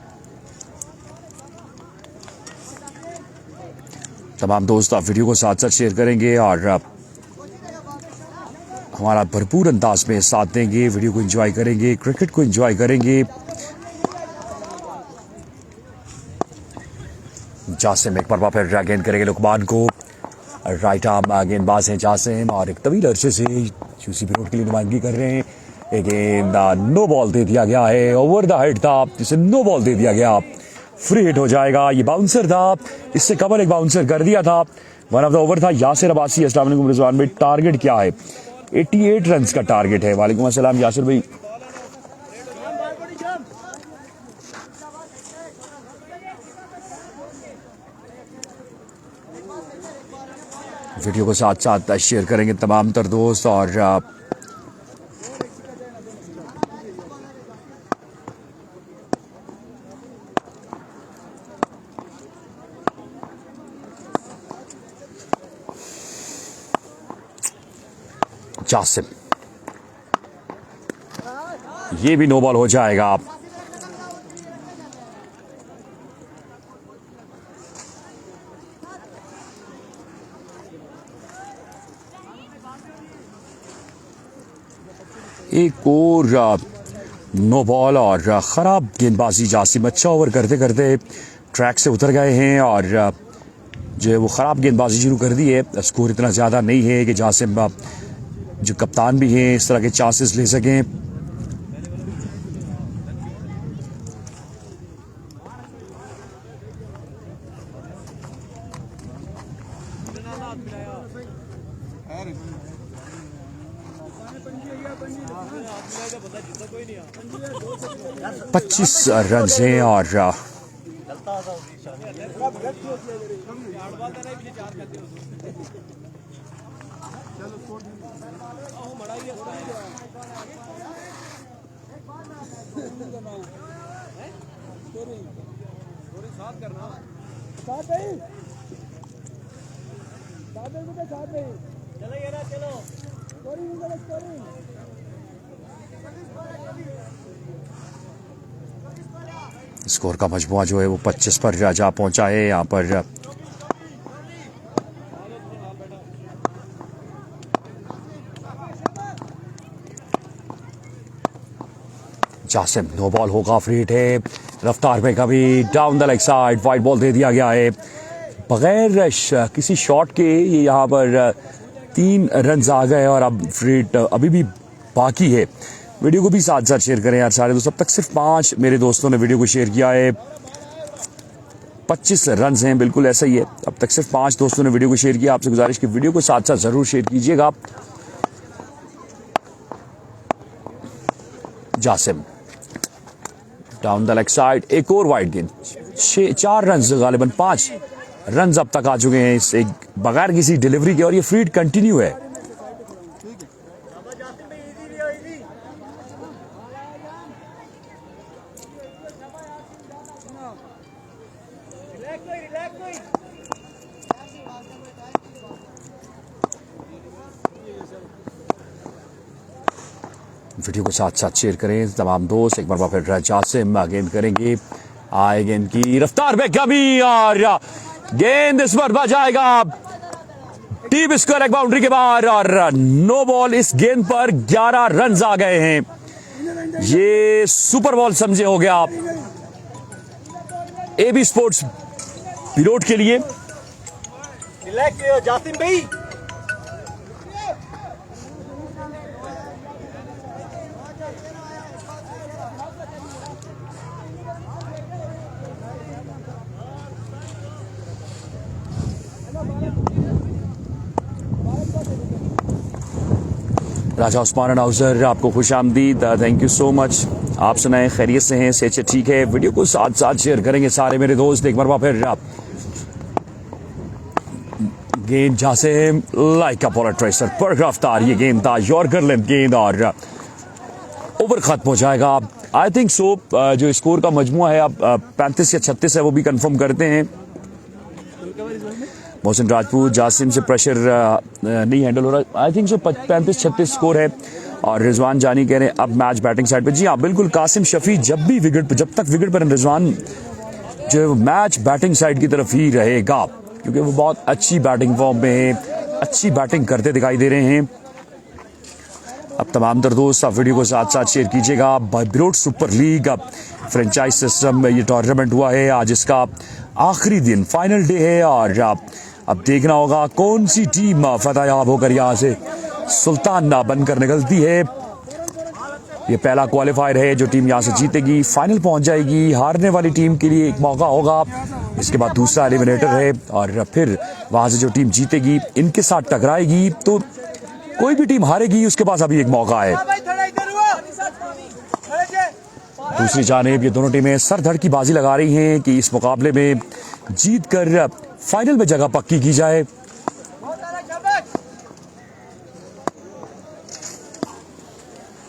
तमाम दोस्त आप वीडियो को साथ साथ शेयर करेंगे और हमारा भरपूर अंदाज में साथ देंगे, वीडियो को एंजॉय करेंगे, क्रिकेट को एंजॉय करेंगे। जासिम एक बार फिर गेंद करेंगे लुकमान को, राइट आर्म गेंदबाज हैं जासिम और एक तवील अरसे से यूसीबी रोड के लिए नुमाइंदगी कर रहे हैं। एक गेंद नो बॉल दे दिया गया है, ओवर द हेड था जिसे नो बॉल दे दिया गया, फ्री हिट हो जाएगा। ये बाउंसर था, इससे कबल एक बाउंसर कर दिया था, वन ऑफ द ओवर था। यासिर अब्बासी, अस्सलाम वालेकुम रिजवान भाई, टारगेट क्या है? 88 रन का टारगेट है। वालेकुम अस्सलाम यासिर भाई। वीडियो को साथ साथ शेयर करेंगे तमाम तर दोस्त और जासिम, ये भी नो बॉल हो जाएगा। एक और नो बॉल और खराब गेंदबाजी जासिम, अच्छा ओवर करते करते ट्रैक से उतर गए हैं और जो है वो खराब गेंदबाजी शुरू कर दी है। स्कोर इतना ज्यादा नहीं है कि जासिम जो कप्तान भी हैं इस तरह के चांसेस ले सकें। पच्चीस रन हैं और स्कोर का मजमुआ जो है वो 25 पर जा पहुंचा है। यहाँ पर जासिम, नो बॉल होगा, फ्री हिट है। रफ्तार में कभी down the leg side wide ball दे दिया गया है बगैर किसी शॉट के। ये यहाँ पर 3 रन आ गए और अब फ्री हिट अभी भी बाकी है। वीडियो को भी साथ साथ शेयर करें यार सारे दोस्त। अब तक सिर्फ 5 मेरे दोस्तों ने वीडियो को शेयर किया है। 25 रन हैं, बिल्कुल ऐसा ही है। अब तक सिर्फ 5 दोस्तों ने वीडियो को शेयर किया। आपसे गुजारिश की वीडियो को साथ साथ जरूर शेयर कीजिएगा। Jasim down the leg side, एक और वाइड गेंद, 4 रन गालिबन 5 रन अब तक आ चुके हैं इस एक बगैर किसी डिलीवरी के और ये फ्री हिट कंटिन्यू है। वीडियो को साथ साथ शेयर करें तमाम दोस्त। एक बार फिर जासिम गेंद करेंगे, आए गेंद की रफ्तार में कमी और गेंद इस पर बजाएगा, टीम स्क्वायर एक बाउंड्री के बाहर और नो बॉल। इस गेंद पर 11 रन आ गए हैं, ये सुपर बॉल समझे हो गया आप एबी स्पोर्ट्स विरोध के लिए। जासिम भाई राजा उस्मान नाउजर, आपको खुश आमदीद, थैंक यू सो मच। आप सुनाए खैरियत से हैं, सेहत ठीक है। वीडियो को साथ साथ शेयर करेंगे सारे मेरे दोस्त। एक बार फिर आप गेंद जहां से लाइक अ बुलेट ट्रेसर पर रफ्तार, ये गेंद था यॉर्कर लेंथ गेंद और ओवर खत्म हो जाएगा। आई थिंक सो जो स्कोर का मजमुआ है अब 35 या 36 है, वो भी कंफर्म करते हैं। मोहसिन राजपूत, जासिम से प्रेशर नहीं हैंडल हो रहा। आई थिंक सो 35-36 स्कोर है। और रिजवान जानी कह रहे हैं अब मैच बैटिंग साइड पे। जी हाँ बिल्कुल, कासिम शफी जब तक विकेट पर रिजवान जो है वो मैच बैटिंग साइड की तरफ ही रहेगा, क्योंकि वो बहुत अच्छी बैटिंग फॉर्म में है, अच्छी बैटिंग करते दिखाई दे रहे हैं। अब तमाम तर दोस्त आप वीडियो को साथ साथ शेयर कीजिएगा। Virat super league franchise system में ये टूर्नामेंट हुआ है, आज इसका आखिरी दिन फाइनल डे है और अब देखना होगा कौन सी टीम फतेहयाब होकर यहाँ से सुल्तान बनकर निकलती है। ये पहला क्वालिफायर है, जो टीम यहाँ से जीतेगी फाइनल पहुंच जाएगी। हारने वाली टीम के लिए एक मौका होगा, इसके बाद दूसरा एलिमिनेटर है और फिर वहां से जो टीम जीतेगी इनके साथ टकराएगी, तो कोई भी टीम हारेगी उसके पास अभी एक मौका है। दूसरी जानिब ये दोनों टीमें सर धड़ की बाजी लगा रही हैं कि इस मुकाबले में जीत कर फाइनल में जगह पक्की की जाए।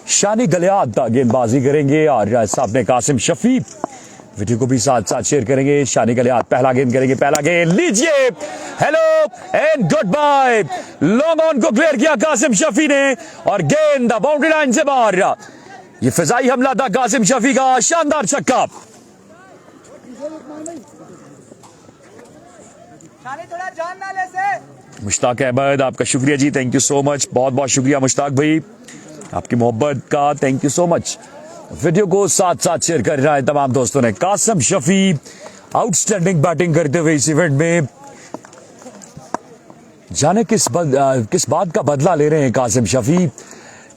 शानी गलियात गेंदबाजी करेंगे और सामने कासिम शफी। वीडियो को भी साथ साथ शेयर करेंगे। शानी गलियात पहला गेंद करेंगे, पहला गेंद लीजिए, hello and good bye. Long on को क्लियर किया कासिम शफी ने और गेंद बाउंड्री लाइन से बाहर। ये फिजाई हमला था कासिम शफी का, शानदार छक्का। मुश्ताक अहमद, आपका शुक्रिया जी, थैंक यू सो मच, बहुत बहुत शुक्रिया मुश्ताक भाई, आपकी मोहब्बत का thank you so much. Video को साथ साथ शेयर कर रहा है तमाम दोस्तों ने। कासिम शफी आउटस्टैंडिंग बैटिंग करते हुए इस इवेंट में, जाने किस बात का बदला ले रहे हैं कासिम शफी।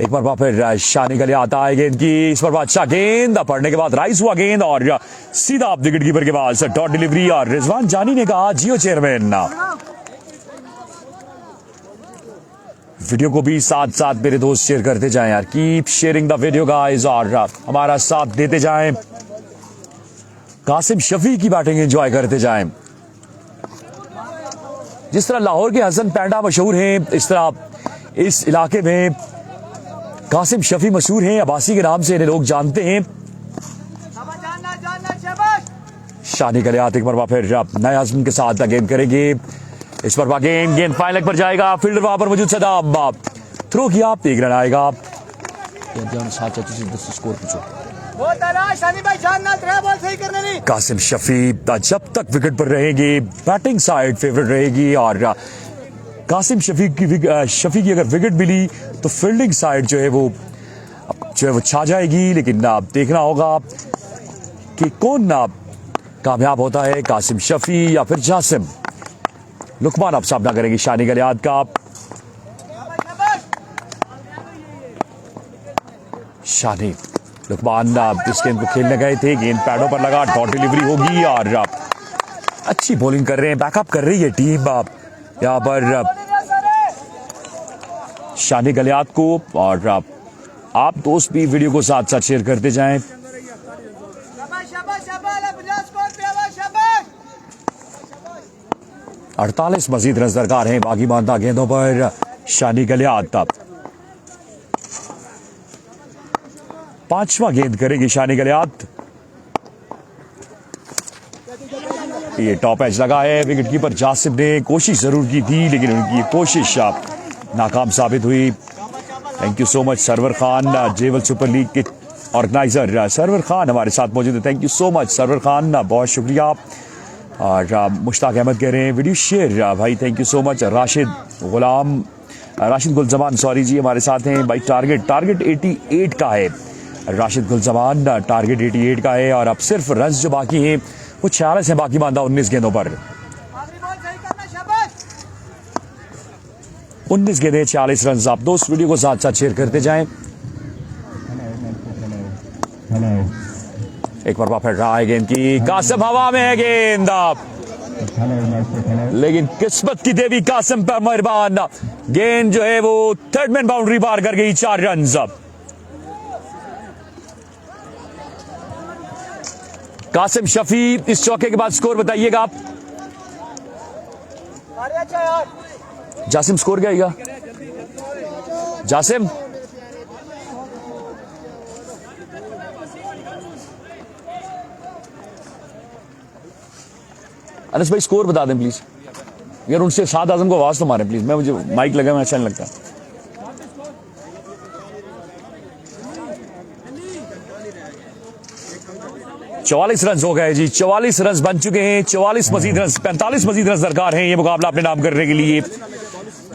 एक बार फिर शानी गलियात आए गेंद की, इस पर अच्छा गेंद पड़ने के बाद राइस हुआ गेंद और सीधा विकेट कीपर के पास डॉट डिलीवरी। और रिजवान जानी ने कहा जियो चेयरमैन। वीडियो को भी साथ साथ मेरे दोस्त शेयर करते जाएं यार, keep sharing the video guys और हमारा साथ देते जाएं, कासिम शफी की बैटिंग एंजॉय करते जाएं। जिस तरह लाहौर के हसन पैंडा मशहूर हैं, इस तरह इस इलाके में कासिम शफी मशहूर हैं, अब्बासी के नाम से इन्हें लोग जानते हैं। शानी गलियात एक बार फिर नए आजम के साथ गेंद करेंगे, इस पर गेंद फाइन लेग पर जाएगा, फील्डर वहां पर मौजूद सदाब थ्रो किया, 1 रन आएगा। स्कोर पूछो। कासिम शफी जब तक विकेट पर रहेंगे बैटिंग साइड फेवरेट रहेगी और कासिम शफी की अगर विकेट मिली तो फील्डिंग साइड जो है वो छा जाएगी। लेकिन देखना होगा कि कौन कामयाब होता है, कासिम शफी या फिर जासिम। लुकमान अब सामना करेंगे शानी गलियात का। शानी लुकमान इस गेंद को खेलने गए थे, गेंद पैडों पर लगा, डॉट डिलीवरी होगी और अच्छी बॉलिंग कर रहे हैं, बैकअप कर रही है टीम यहाँ पर शानी गलियात को। और आप दोस्त भी वीडियो को साथ साथ शेयर करते जाएं। अड़तालीस मजीद रन दरकार हैं बागी मानता गेंदों पर शानी गलियात। 5वां गेंद करेगी शानी गलियात। ये टॉप एज लगा है, विकेट कीपर जासिम ने कोशिश जरूर की थी लेकिन उनकी कोशिश नाकाम साबित हुई। Thank you so much Sarwar Khan, Jewel super league के ऑर्गेनाइजर सरवर खान हमारे साथ मौजूद है। Thank you so much Sarwar Khan, बहुत शुक्रिया। और मुश्ताक अहमद कह रहे हैं वीडियो शेयर भाई, thank you so much. Rashid Gulzaman sorry जी हमारे साथ हैं भाई। टारगेट 88 का है, राशिद गुलजमान टारगेट 88 का है। और अब सिर्फ रन जो बाकी हैं वो 46 है बाकी बांधा 19 गेंदों पर। 19 गेंदें 40 रन। आप दोस्त वीडियो को साथ साथ शेयर करते जाएं। एक बार फिर रहा है गेंद की, कासिम हवा में है गेंद, लेकिन किस्मत की देवी कासिम पर मेहरबान, गेंद जो है वो थर्ड मैन बाउंड्री पार कर गई। 4 रन। कासिम शफी इस चौके के बाद स्कोर बताइएगा आप। जासिम स्कोर क्या आएगा? जासिम अनस भाई स्कोर बता दें प्लीज यार। उनसे साद आजम को आवाज तो मारें प्लीज। मैं मुझे माइक लगा मैं अच्छा नहीं लगता। चौवालीस रन हो गए जी, 44 रन बन चुके हैं। 44 मजीद रन, 45 मजीद रन दरकार हैं ये मुकाबला अपने नाम करने के लिए।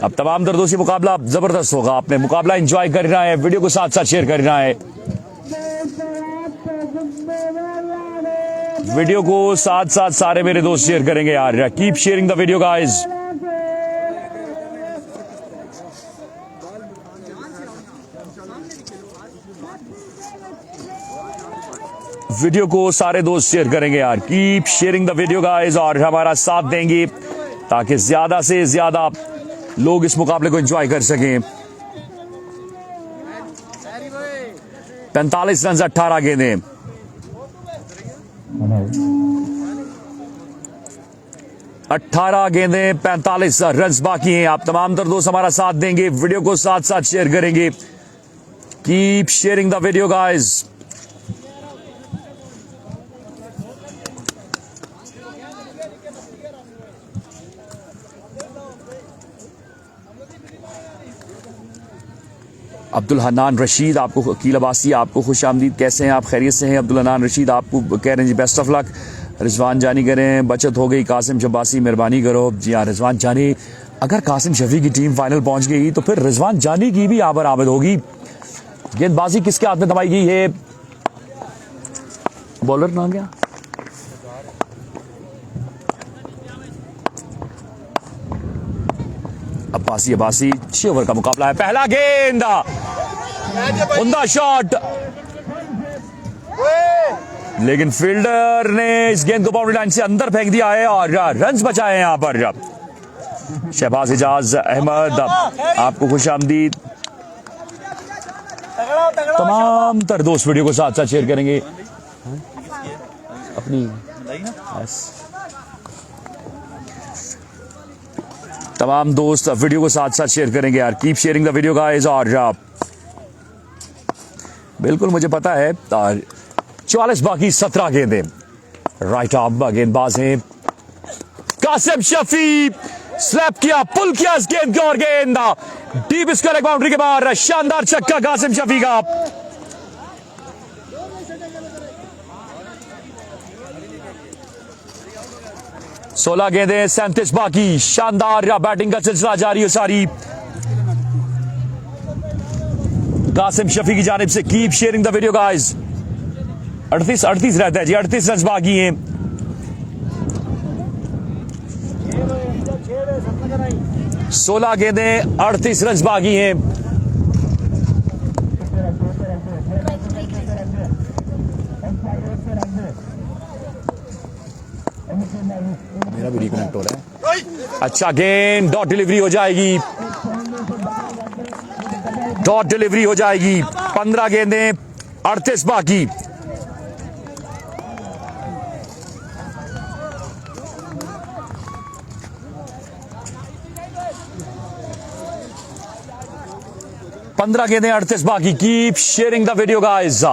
अब तमाम दर्दों से मुकाबला जबरदस्त होगा। आपने मुकाबला एंजॉय करना है, वीडियो को साथ साथ शेयर करना है। वीडियो को साथ साथ सारे मेरे दोस्त शेयर करेंगे यार। Keep sharing the video guys. Video को सारे दोस्त शेयर करेंगे यार। Keep sharing the video guys और हमारा साथ देंगे ताकि ज्यादा से ज्यादा लोग इस मुकाबले को एंजॉय कर सकें। 45 रन 18 गेंदें। 18 गेंदें 45 रन बाकी हैं। आप तमाम तर दोस्त हमारा साथ देंगे, वीडियो को साथ साथ शेयर करेंगे। Keep sharing the video guys. Abdul Hannan Rashid आपको, अकील अब्बासी आपको खुश आमदीद। कैसे हैं आप? खैरियत से हैं? अब्दुल हन्नान रशीद आपको कह रहे हैं जी बेस्ट ऑफ लक। रिजवान जानी कह रहे हैं बचत हो गई, कासिम शब्बासी मेहरबानी करो। जी हाँ रिजवान जानी, अगर कासिम शफी की टीम फाइनल पहुंच गई तो फिर रिजवान जानी की भी आबर आबद होगी। गेंदबाजी किसके हाथ में दबाई गई है? बॉलर ना गया अब्बासी। अब्बासी 6 ओवर का मुकाबला है। पहला गेंद, उमदा शॉट, लेकिन फील्डर ने इस गेंद को बाउंड्री लाइन से अंदर फेंक दिया है और रन्स बचाए हैं यहां पर। शहबाज एजाज अहमद आपको खुश आमदीद। तमाम तर दोस्त वीडियो को साथ साथ शेयर करेंगे अपनी। तमाम दोस्त वीडियो को साथ साथ शेयर करेंगे यार। Keep sharing the video guys. और बिल्कुल मुझे पता है 44 बाकी 17 गेंदें। राइट आर्म गेंदबाज हैं कासिम शफी। स्लैप किया, पुल किया इस गेंद को और गेंद डीप स्क्वायर बाउंड्री के बाहर। शानदार छक्का कासिम शफी का। सोलह गेंदें 37 बाकी। शानदार बैटिंग का सिलसिला जारी है सारी कासिम शफी की जानिब से। Keep sharing the video guys. 38 रहता है जी, 38 रन बाकी हैं। 16 गेंदें 38 रन बाकी हैं। मेरा भी रिकनेक्ट हो रहा है। अच्छा गेंद, डॉट डिलीवरी हो जाएगी। डॉट डिलीवरी हो जाएगी। 15 गेंदें 38 बाकी। पंद्रह गेंदें 38 बाकी। Keep sharing the video guys.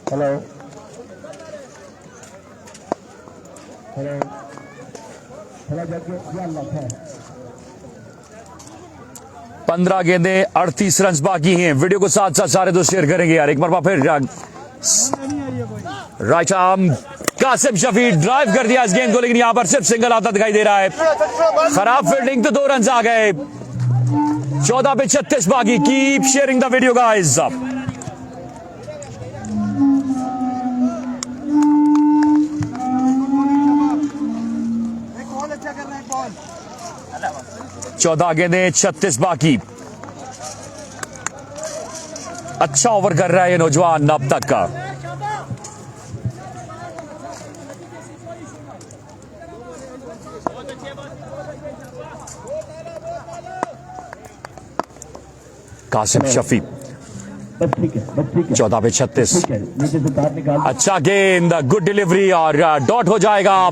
Hello hello hello जब 15 गेंदें 38 रन बाकी हैं। वीडियो को साथ साथ सारे दोस्त शेयर करेंगे यार। एक बार फिर right arm Qasim Shafi drive कर दिया इस गेंद को, लेकिन यहां पर सिर्फ सिंगल आता दिखाई दे रहा है। खराब फील्डिंग तो 2 रन आ गए। 14 पे 36 बाकी। Keep sharing the video guys. 14 गेंदें 36 बाकी। अच्छा ओवर कर रहा है ये नौजवान अब तक का। कासिम शफी 14 पे 36। अच्छा गेंद, गुड डिलीवरी और डॉट हो जाएगा।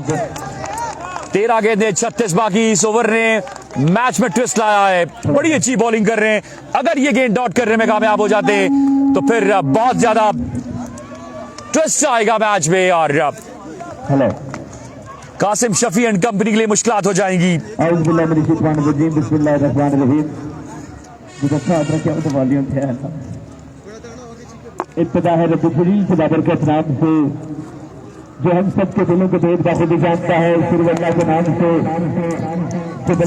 13 गेंदें 36 बाकी। इस ओवर ने मैच में ट्विस्ट लाया है। बड़ी अच्छी बॉलिंग कर रहे हैं। अगर ये गेंद डॉट करने में कामयाब हो जाते तो फिर बहुत ज्यादा ट्विस्ट आएगा मैच में और hello Qasim Shafi and company के लिए मुश्किलात हो जाएंगी। इब्तिदा है रब्बुल से बाबरकत नाम से, जो हम सबके दिलों को भेद बाखुदी जानता है, सिरवल्ला के नाम से।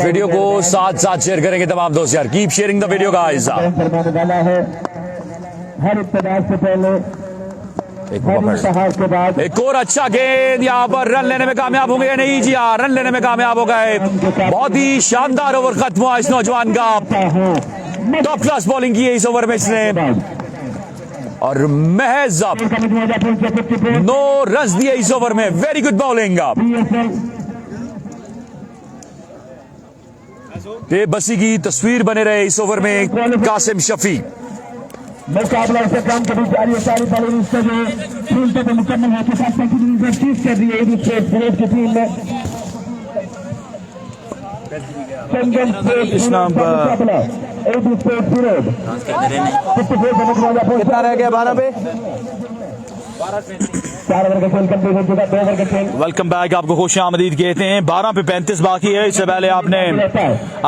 वीडियो को साथ साथ शेयर करेंगे तमाम दोस्त यार। Keep sharing the video guys. फरमाने वाला है हर इब्तिदा से पहले, हर इंतहा के बाद। एक और अच्छा गेंद, यहाँ पर रन लेने में कामयाब होंगे या नहीं? जी हाँ, रन लेने में कामयाब हो गए। बहुत ही शानदार ओवर खत्म हुआ इस नौजवान का। टॉप क्लास बॉलिंग की है इस ओवर में इसने और महज 9 रन दिए इस ओवर में। Very good bowling. बेबसी की तस्वीर बने रहे इस ओवर में कासिम शफी। मुकाबला से काम कभी जारी है। सारी बॉलिंग से जो फील्ड पे मुकम्मल है के साथ चीज कर रही है दूसरे की टीम में। कितना रह गया 12 पे? 4 ओवर का खेल कंप्लीट हो चुका। 2 ओवर का खेल। वेलकम बैक, आपको खुश आमदीद कहते हैं। 12 पे 35 बाकी है। इससे पहले आपने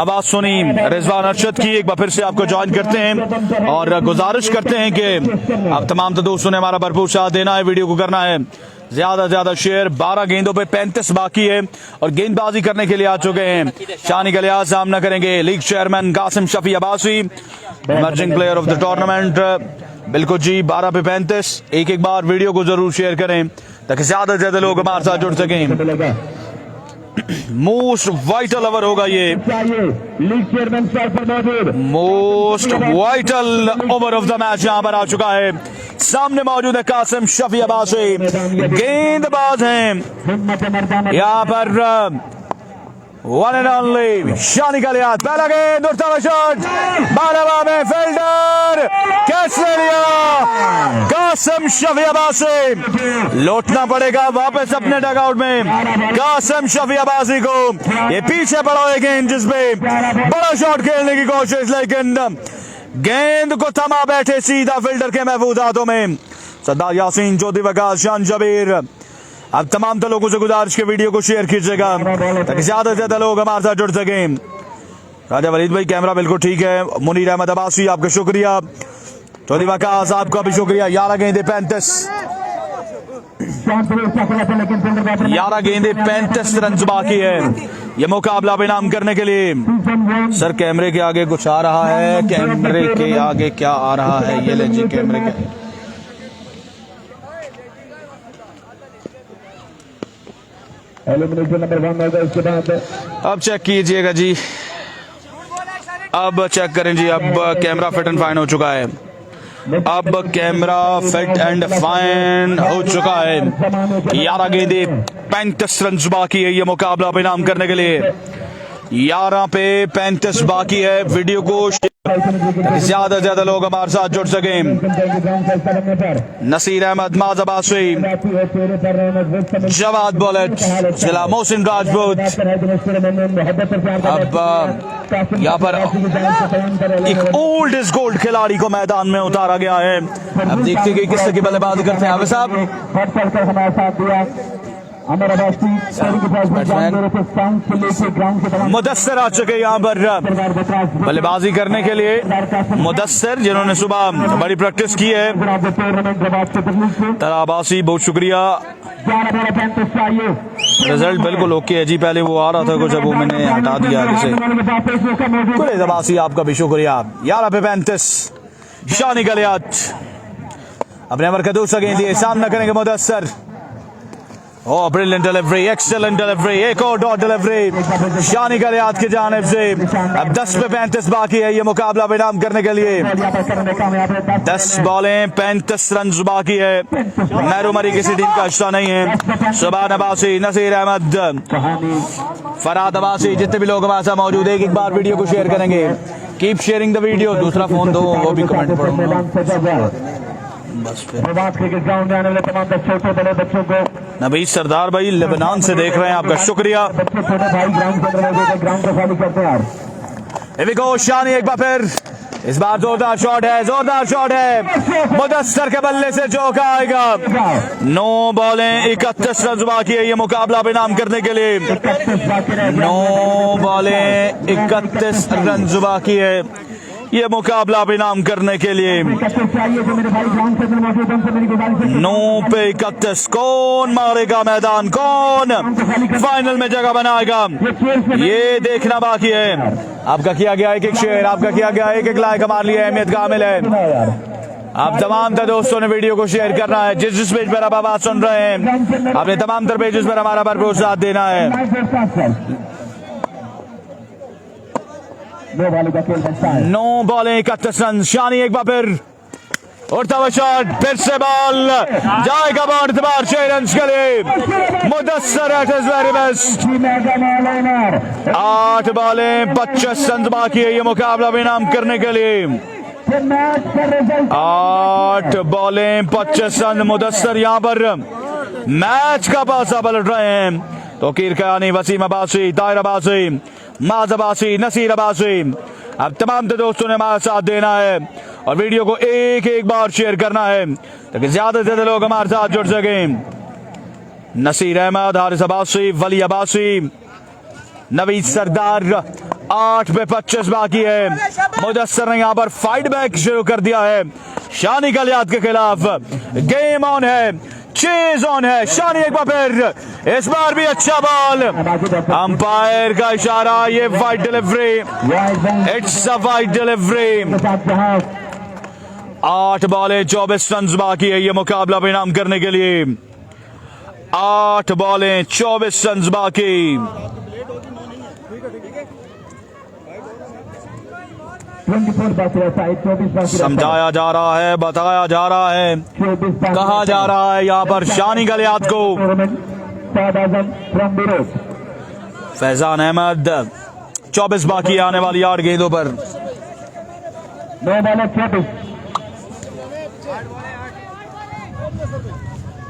आवाज सुनी रिजवान अरशद की। एक बार फिर से आपको ज्वाइन करते हैं और गुजारिश करते हैं कि आप तमाम दोस्तों ने हमारा भरपूर साथ देना है। वीडियो को करना है ज्यादा से ज्यादा शेयर। 12 गेंदों पे 35 बाकी है और गेंदबाजी करने के लिए आ चुके हैं शानी का लिहाज सामना करेंगे league chairman Qasim Shafi Abbasi, emerging player of the tournament. बिल्कुल जी, 12 पे 35। एक एक बार वीडियो को जरूर शेयर करें ताकि ज्यादा से ज्यादा लोग हमारे साथ जुड़ सकें। मोस्ट वाइटल ओवर होगा ये, most vital over of the match यहां पर आ चुका है। सामने मौजूद है कासिम शफी अब्बासी, गेंदबाज हैं यहां पर वन एंड ओनली शानी का लिहाज। पहला गेंद, उठता हुआ शॉट, बारहवा में फील्डर कैच ले लिया कासिम शफी अब्बासी। लौटना पड़ेगा वापस अपने डगआउट में कासिम शफी अब्बासी को। ये पीछे पड़ा हुआ गेंद जिसपे बड़ा शॉट खेलने की कोशिश, लेकिन गेंद को थमा बैठे सीधा फील्डर के महफूज हाथों में। सरदार यासीन, ज्योति वकास, शान जबीर। अब तमाम लोगों से गुजारिश के वीडियो को शेयर कीजिएगा ताकि ज्यादा से ज्यादा लोग हमारे साथ जुड़ सके। राजा वलीद भाई कैमरा बिल्कुल ठीक है। मुनीर अहमद अब्बासी आपका शुक्रिया। ज्योति वकास आपका भी शुक्रिया। 11 गेंदे 35, 11 गेंदे 35 रन बाकी है ये मुकाबला बेनाम करने के लिए। सर कैमरे के आगे कुछ आ रहा है, कैमरे के आगे क्या आ रहा है? ये ले जी कैमरे के एलिमिनेशन नंबर 1 होगा। उसके बाद अब चेक कीजिएगा जी, अब चेक करें जी। अब कैमरा फिट एंड फाइन हो चुका है। अब कैमरा फिट एंड फाइन हो चुका है। 11 गेंदे 35 रन बाकी है ये मुकाबला बेनाम करने के लिए। 11 पे 35 बाकी है। वीडियो को ज्यादा से ज्यादा लोग हमारे साथ जुड़ सकें। नसीर अहमद, माज अब्बासी, जवाद बुलेट, जिला मोहसिन राजपूत। अब यहाँ पर एक ओल्ड इज गोल्ड खिलाड़ी को मैदान में उतारा गया है। अब देखते हैं कि किस तरह की बल्लेबाजी करते हैं। आवे साहब अमर अब्बासी के पास में जान दे रहे थे स्टांड से लेकर ग्राउंड के तमाम मुदस्सर आ चुके यहाँ पर बल्लेबाजी करने के लिए। मुदस्सर जिन्होंने सुबह बड़ी प्रैक्टिस की है। टूर्नामेंट जवाब के तकलीफ से तला अब्बासी बहुत शुक्रिया। 11-12 चाहिए रिजल्ट बिल्कुल ओके है जी। पहले वो आ रहा था कुछ, अब वो मैंने हटा दिया आगे से। गुलेज अब्बासी आपका भी शुक्रिया। 11 पे 35 शानी गलियात अपने अमर का दूसरा गेंद लिए सामना करेंगे मुदस्सर। ओ ब्रिलियंट डिलीवरी, एक्सेलेंट डिलीवरी, एक और डॉट डिलीवरी शानी गलियात की जानिब से। अब 10 पे 35 बाकी है ये मुकाबला बेनाम करने के लिए। 10 बॉलें 35 रन बाकी है। महरूमरी किसी टीम का हिस्सा नहीं है। सुभान अब्बासी, नसीर अहमद, फरहाद अब्बासी, जितने भी लोग हमारे साथ मौजूद है एक बार वीडियो को शेयर करेंगे। Keep sharing the video. दूसरा फोन दो, वो भी कमेंट पढ़ूंगा बस फिर। क्रिकेट ग्राउंड में आने वाले तमाम छोटे बड़े बच्चों को नबी सरदार भाई लेबनान से देख रहे हैं, आपका शुक्रिया। बच्चे छोटे भाई ग्राउंड के अंदर ग्राउंड को खाली करते हैं। Here we go, शानी एक बार फिर। इस बार जोरदार शॉट है, जोरदार शॉट है। मुदस्सर के बल्ले से चौका आएगा। 9 बॉलें 31 रन बाकी है ये मुकाबला बेनाम करने के लिए। 9 बॉलें 31 रन बाकी है ये मुकाबला बेनाम करने के लिए। 9 पे 31 कौन मारेगा मैदान, कौन फाइनल में जगह बनाएगा, ये देखना बाकी है। आपका किया गया एक शेयर, आपका किया गया एक लाइक हमारे लिए अहमियत का हामिल है। आप तमाम दोस्तों ने वीडियो को शेयर करना है। जिस पेज पर आप आवाज सुन रहे हैं आपने तमाम पेजेस पर हमारा भरपूर साथ देना है। 9 बॉलें 31 रन। शानी एक बार फिर उड़ता हुआ शॉट, फिर से बॉल जाएगा बाउंड बार 6 रन के लिए। Mudassar at his very best. 8 बॉलें 25 run बाकी है ये मुकाबला बेनाम करने के लिए। 8 बॉलें 25 रन। मुदस्सर यहाँ पर मैच का पासा पलट रहे हैं। तो कीर कयानी, वसीम अब्बासी, ताहिर अब्बासी, माज अब्बासी, नसीर अब्बासी, अब तमाम दोस्तों ने हमारा साथ देना है और वीडियो को एक बार शेयर करना है ताकि ज्यादा से ज्यादा लोग हमारे साथ जुड़ सकें। नसीर अहमद, हारिस अब्बासी, वली अब्बासी, नवीद सरदार। 8 पे 25 बाकी है। मुदस्सर ने यहाँ पर फाइट बैक शुरू कर दिया है शानी गलियात के खिलाफ। गेम ऑन है, चेज ऑन है। शानी एक बार फिर, इस बार भी अच्छा बॉल। अंपायर का इशारा, ये wide delivery, it's a wide delivery. 8 बॉलें 24 run बाकी है ये मुकाबला बेनाम करने के लिए। 8 बॉलें 24 रन बाकी। 24 समझाया जा रहा है, बताया जा रहा है, कहा जा रहा है यहाँ पर शानी गलियात को। फैजान अहमद, 24 बाकी आने वाली 8 गेंदों पर। 9 बॉलें 24,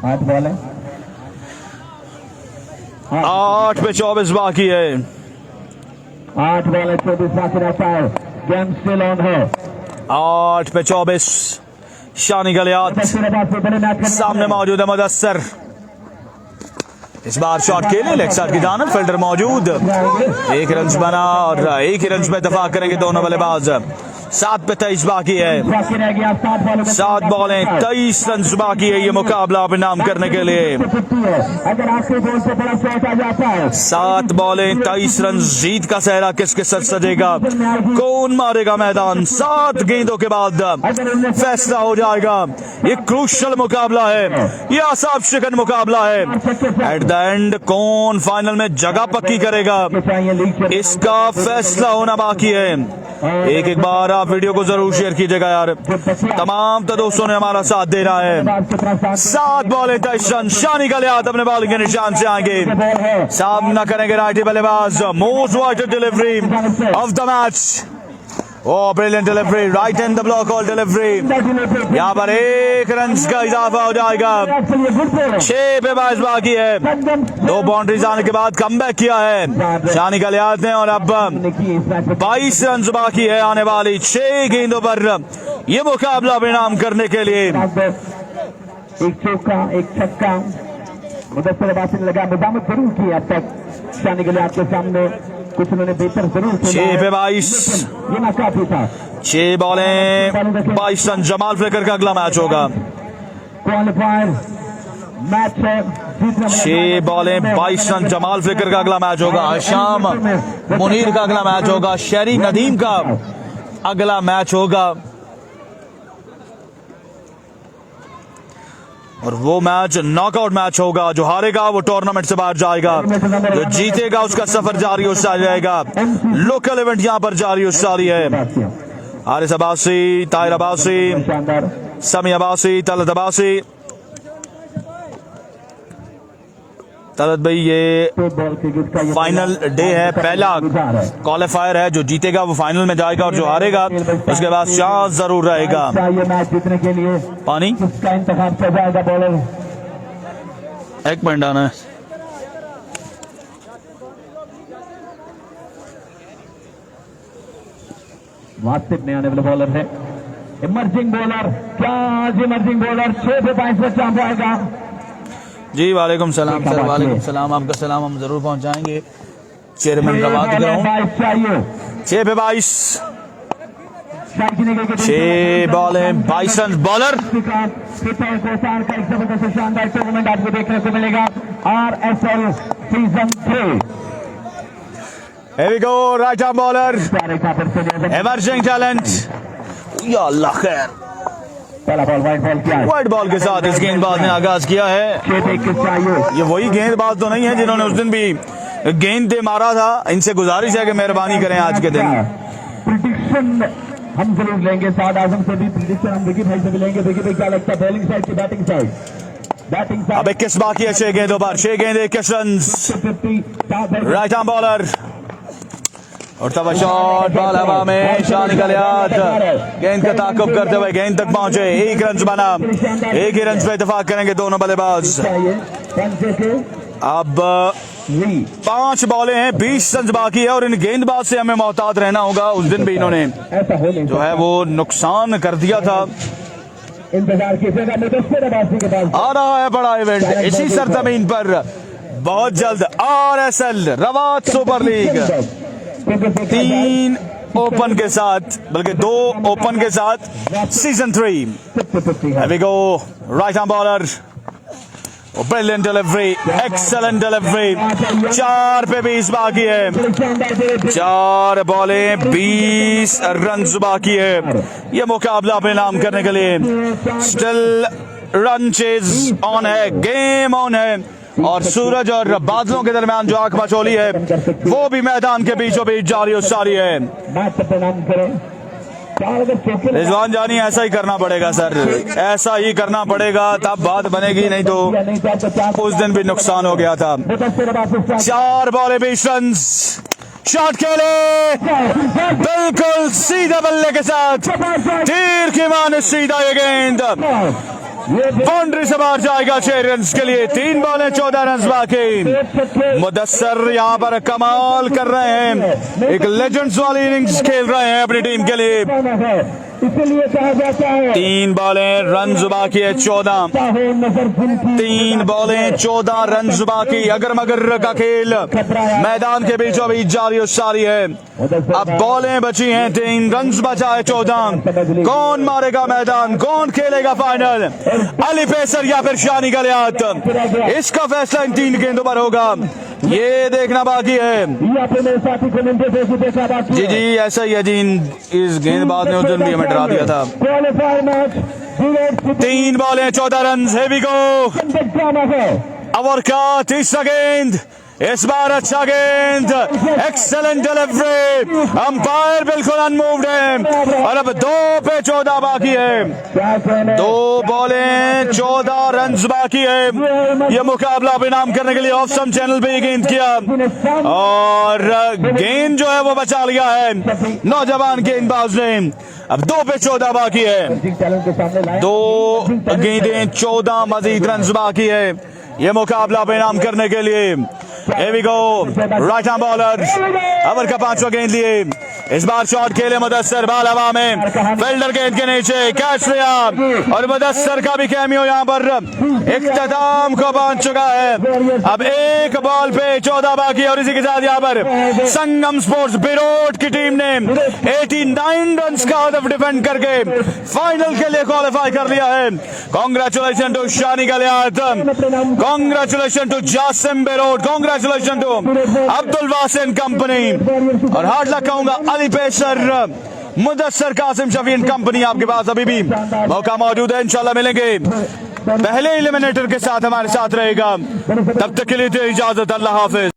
8 बॉलें 8 पे 24 बाकी है। 8 बॉलें 24 बाकी रहता है। गेम स्टिल ऑन है। 8 पे 24 शानी गलियात। सामने मौजूद है मुदस्सर। इस बार शॉट के लिए लेग साइड की जानब फील्डर मौजूद। 1 रन बना और 1 ही रन पे इत्तेफाक करेंगे दोनों बल्लेबाज। 7 पे 23 बाकी है। 7 बॉलें 23 रन बाकी है ये मुकाबला बेनाम करने के लिए। 7 बॉलें 23 रन। जीत का सहरा किसके सर सजेगा, कौन मारेगा मैदान। 7 गेंदों के बाद फैसला हो जाएगा। ये क्रूशल मुकाबला है, ये आसाब शिकन मुकाबला है। एट द एंड कौन फाइनल में जगह पक्की करेगा, इसका फैसला होना बाकी है। एक बार आप वीडियो को जरूर शेयर कीजिएगा यार। तमाम दोस्तों ने हमारा साथ देना है। 7 बॉलें 23 रन। शानी गलियात अपने बॉलिंग के निशान से आएंगे, सामना करेंगे राइटी बल्लेबाज। Most waited delivery of the match. Oh brilliant delivery, right in the block all delivery. यहाँ पर 1 रन का इजाफा हो जाएगा। 6 पे 22 बाकी है। 2 बाउंड्रीज आने के बाद कमबैक किया है शानी गलियात ने और अब 22 रन बाकी है आने वाली 6 गेंदों पर ये मुकाबला बेनाम करने के लिए। एक चौका, एक छक्का, मुदस्सिर अब्बासी ने लगा मदामत जरूर की अब तक जाने के लिए आपके सामने कुछ उन्होंने बेहतर जरूर खेला 6 है। पे 22, ये ना काफी था। 6 बॉलें 22 रन। जमाल फ्लेकर का अगला मैच होगा। क्वालिफायर मैच है जीतने वाला 6 बॉलें 22 रन। जमाल फ्लेकर का अगला मैच होगा। हशाम मुनीर का अगला मैच होगा। शहरी नदीम का अगला मैच होगा और वो मैच नॉकआउट मैच होगा। जो हारेगा वो टूर्नामेंट से बाहर जाएगा, जो जीतेगा उसका सफर जारी और जारी रहेगा। लोकल इवेंट यहाँ पर जारी और जारी है। हारिस अब्बासी, ताहिर अब्बासी, शानदार समी अब्बासी, तलत अब्बासी। तलत भाई ये बॉल क्रिकेट का ये फाइनल डे है, पहला क्वालिफायर है। जो जीतेगा वो फाइनल में जाएगा और जो हारेगा उसके बाद चांस जरूर रहेगा। ये मैच जीतने के लिए पानी किसका इंतखाब किया जाएगा? बॉलर एक पॉइंट आना है। वास्तव में आने वाले बॉलर है इमर्जिंग बॉलर। क्या आज इमर्जिंग बॉलर 6 पे 22 पर चांस आएगा? जी वालेकुम सलाम सर। वालेकुम सलाम। आपका सलाम हम जरूर पहुंचाएंगे। चेयरमैन का बात कर रहा हूँ। 22 चाहिए 6 पे 22, शायद जीने के लिए 6 बॉलें 22 रन। बॉलर कोसान का एक जबरदस्त शानदार टूर्नामेंट आपको देखने को मिलेगा RSL season 3। Here we go, right arm bowler, सारे खातर से emerging talent। या अल्लाह खैर। पहला बॉल वाइड बॉल किया है। वाइड बॉल के साथ इस गेंदबाज ने आगाज किया है। 6 पे 21 चाहिए। ये वही गेंदबाज तो नहीं है जिन्होंने उस दिन भी गेंद दे मारा था। इनसे गुजारिश है कि मेहरबानी करें आज के दिन। प्रिडिक्शन हम जरूर लेंगे। साद आजम से भी प्रिडिक्शन हम विकी भाई से भी लेंगे। विकी भाई क्या लगता है बॉलिंग साइड की बैटिंग साइड? बैटिंग अब 21 बाकी है 6 गेंदों पर। 6 गेंद 21 run. Side right arm bowler और तब शॉट, बॉल हवा में, शाह निकलियात गेंद का ताकुब करते हुए गेंद तक पहुंचे। 1 रन बना। 1 ही रन पे इत्तेफाक करेंगे दोनों बल्लेबाज। अब 5 बॉलें हैं, 20 रन बाकी है और इन गेंदबाज से हमें मोहतात रहना होगा। उस दिन भी इन्होंने ऐसा हो नहीं जो है वो नुकसान कर दिया था। इंतजार कीजिएगा मुदस्सिर अब्बासी के पास। आ रहा है बड़ा इवेंट इसी सरजमीन पर बहुत जल्द। RSL रवात सुपर लीग 3 ओपन के साथ, बल्कि 2 ओपन के साथ season 3। Here we go, right arm bowler, brilliant delivery, excellent delivery. 4 पे 20 बाकी है। 4 बॉलें 20 रन बाकी है। ये मुकाबला अपने नाम करने के लिए स्टिल रन चेज ऑन है, गेम ऑन है और सूरज और बादलों के दरमियान जो आंख मचोली है वो भी मैदान के बीचों बीच जारी और सारी है। मैच से प्रणाम करें। रिजवान जानी ऐसा ही करना पड़ेगा सर, ऐसा ही करना पड़ेगा तब बात बनेगी, नहीं तो उस दिन भी नुकसान हो गया था। 4 बॉलें 20 रन। शॉट खेले बिल्कुल सीधा बल्ले के साथ, तीर की माने सीधा ये गेंद बाउंड्री से बाहर जाएगा। 6 रन के लिए 3 बॉलें 14 रन बाकी। मुदस्सर यहाँ पर कमाल कर रहे हैं, एक लेजेंड्स वाली इनिंग्स खेल रहे हैं अपनी टीम के लिए। इसलिए कहा जाता है 3 बॉलें रन बाकी है 14। 3 बॉलें 14 रन बाकी। अगर मगर का खेल मैदान के बीचों बीच जारी और सारी है। अब बॉलें बची हैं 3, रन बचा है 14। कौन मारेगा मैदान, कौन खेलेगा फाइनल? अली पेसर या फिर शानी गलियात? इसका फैसला इन 3 गेंदों पर होगा, ये देखना बाकी है। जी जी ऐसा ही है जी। इस गेंदबाज ने उस दिन भी हमें डरा दिया था। 3 बॉलें 14 रन। हेवी गो ओवर का तीसरा गेंद, इस बार अच्छा गेंद, एक्सेलेंट डिलीवरी। अंपायर बिल्कुल अनमूव्ड है और अब 2 पे 14 बाकी है। 2 बॉलें 14 रन बाकी है। ये मुकाबला इनाम करने के लिए ऑफसम चैनल पे गेंद किया और गेंद जो है वो बचा लिया है नौजवान गेंदबाज ने। अब 2 पे 14 बाकी है। 2 गेंदें 14 मजीद रन बाकी है। ये मुकाबला इनाम करने के लिए Here we go. Right arm bowler. Over का 5वां गेंद लिए. इस बार शॉट खेले मुदस्सर, बाल हवा में, फील्डर गेंद के नीचे कैच लिया और मुदस्सर का भी कैमियो यहाँ पर इख्तिताम को पहुंच चुका है. अब एक बॉल पे 14 बाकी और इसी के साथ यहाँ पर संगम स्पोर्ट्स बिरोट की टीम ने 89 रन का हदफ डिफेंड करके फाइनल के लिए क्वालिफाई कर लिया है. Congratulation to Shani Galiyat, congratulation to Jasim Birote, congratulation to Abdul Wasin company और हार्ड लक कहूंगा Ali Pacer, Mudassar, Qasim Shafi and company. आपके पास अभी भी मौका मौजूद है, इंशाल्लाह मिलेंगे. पहले एलिमिनेटर के साथ हमारे साथ रहेगा. तब तक के लिए इजाजत, अल्लाह हाफिज.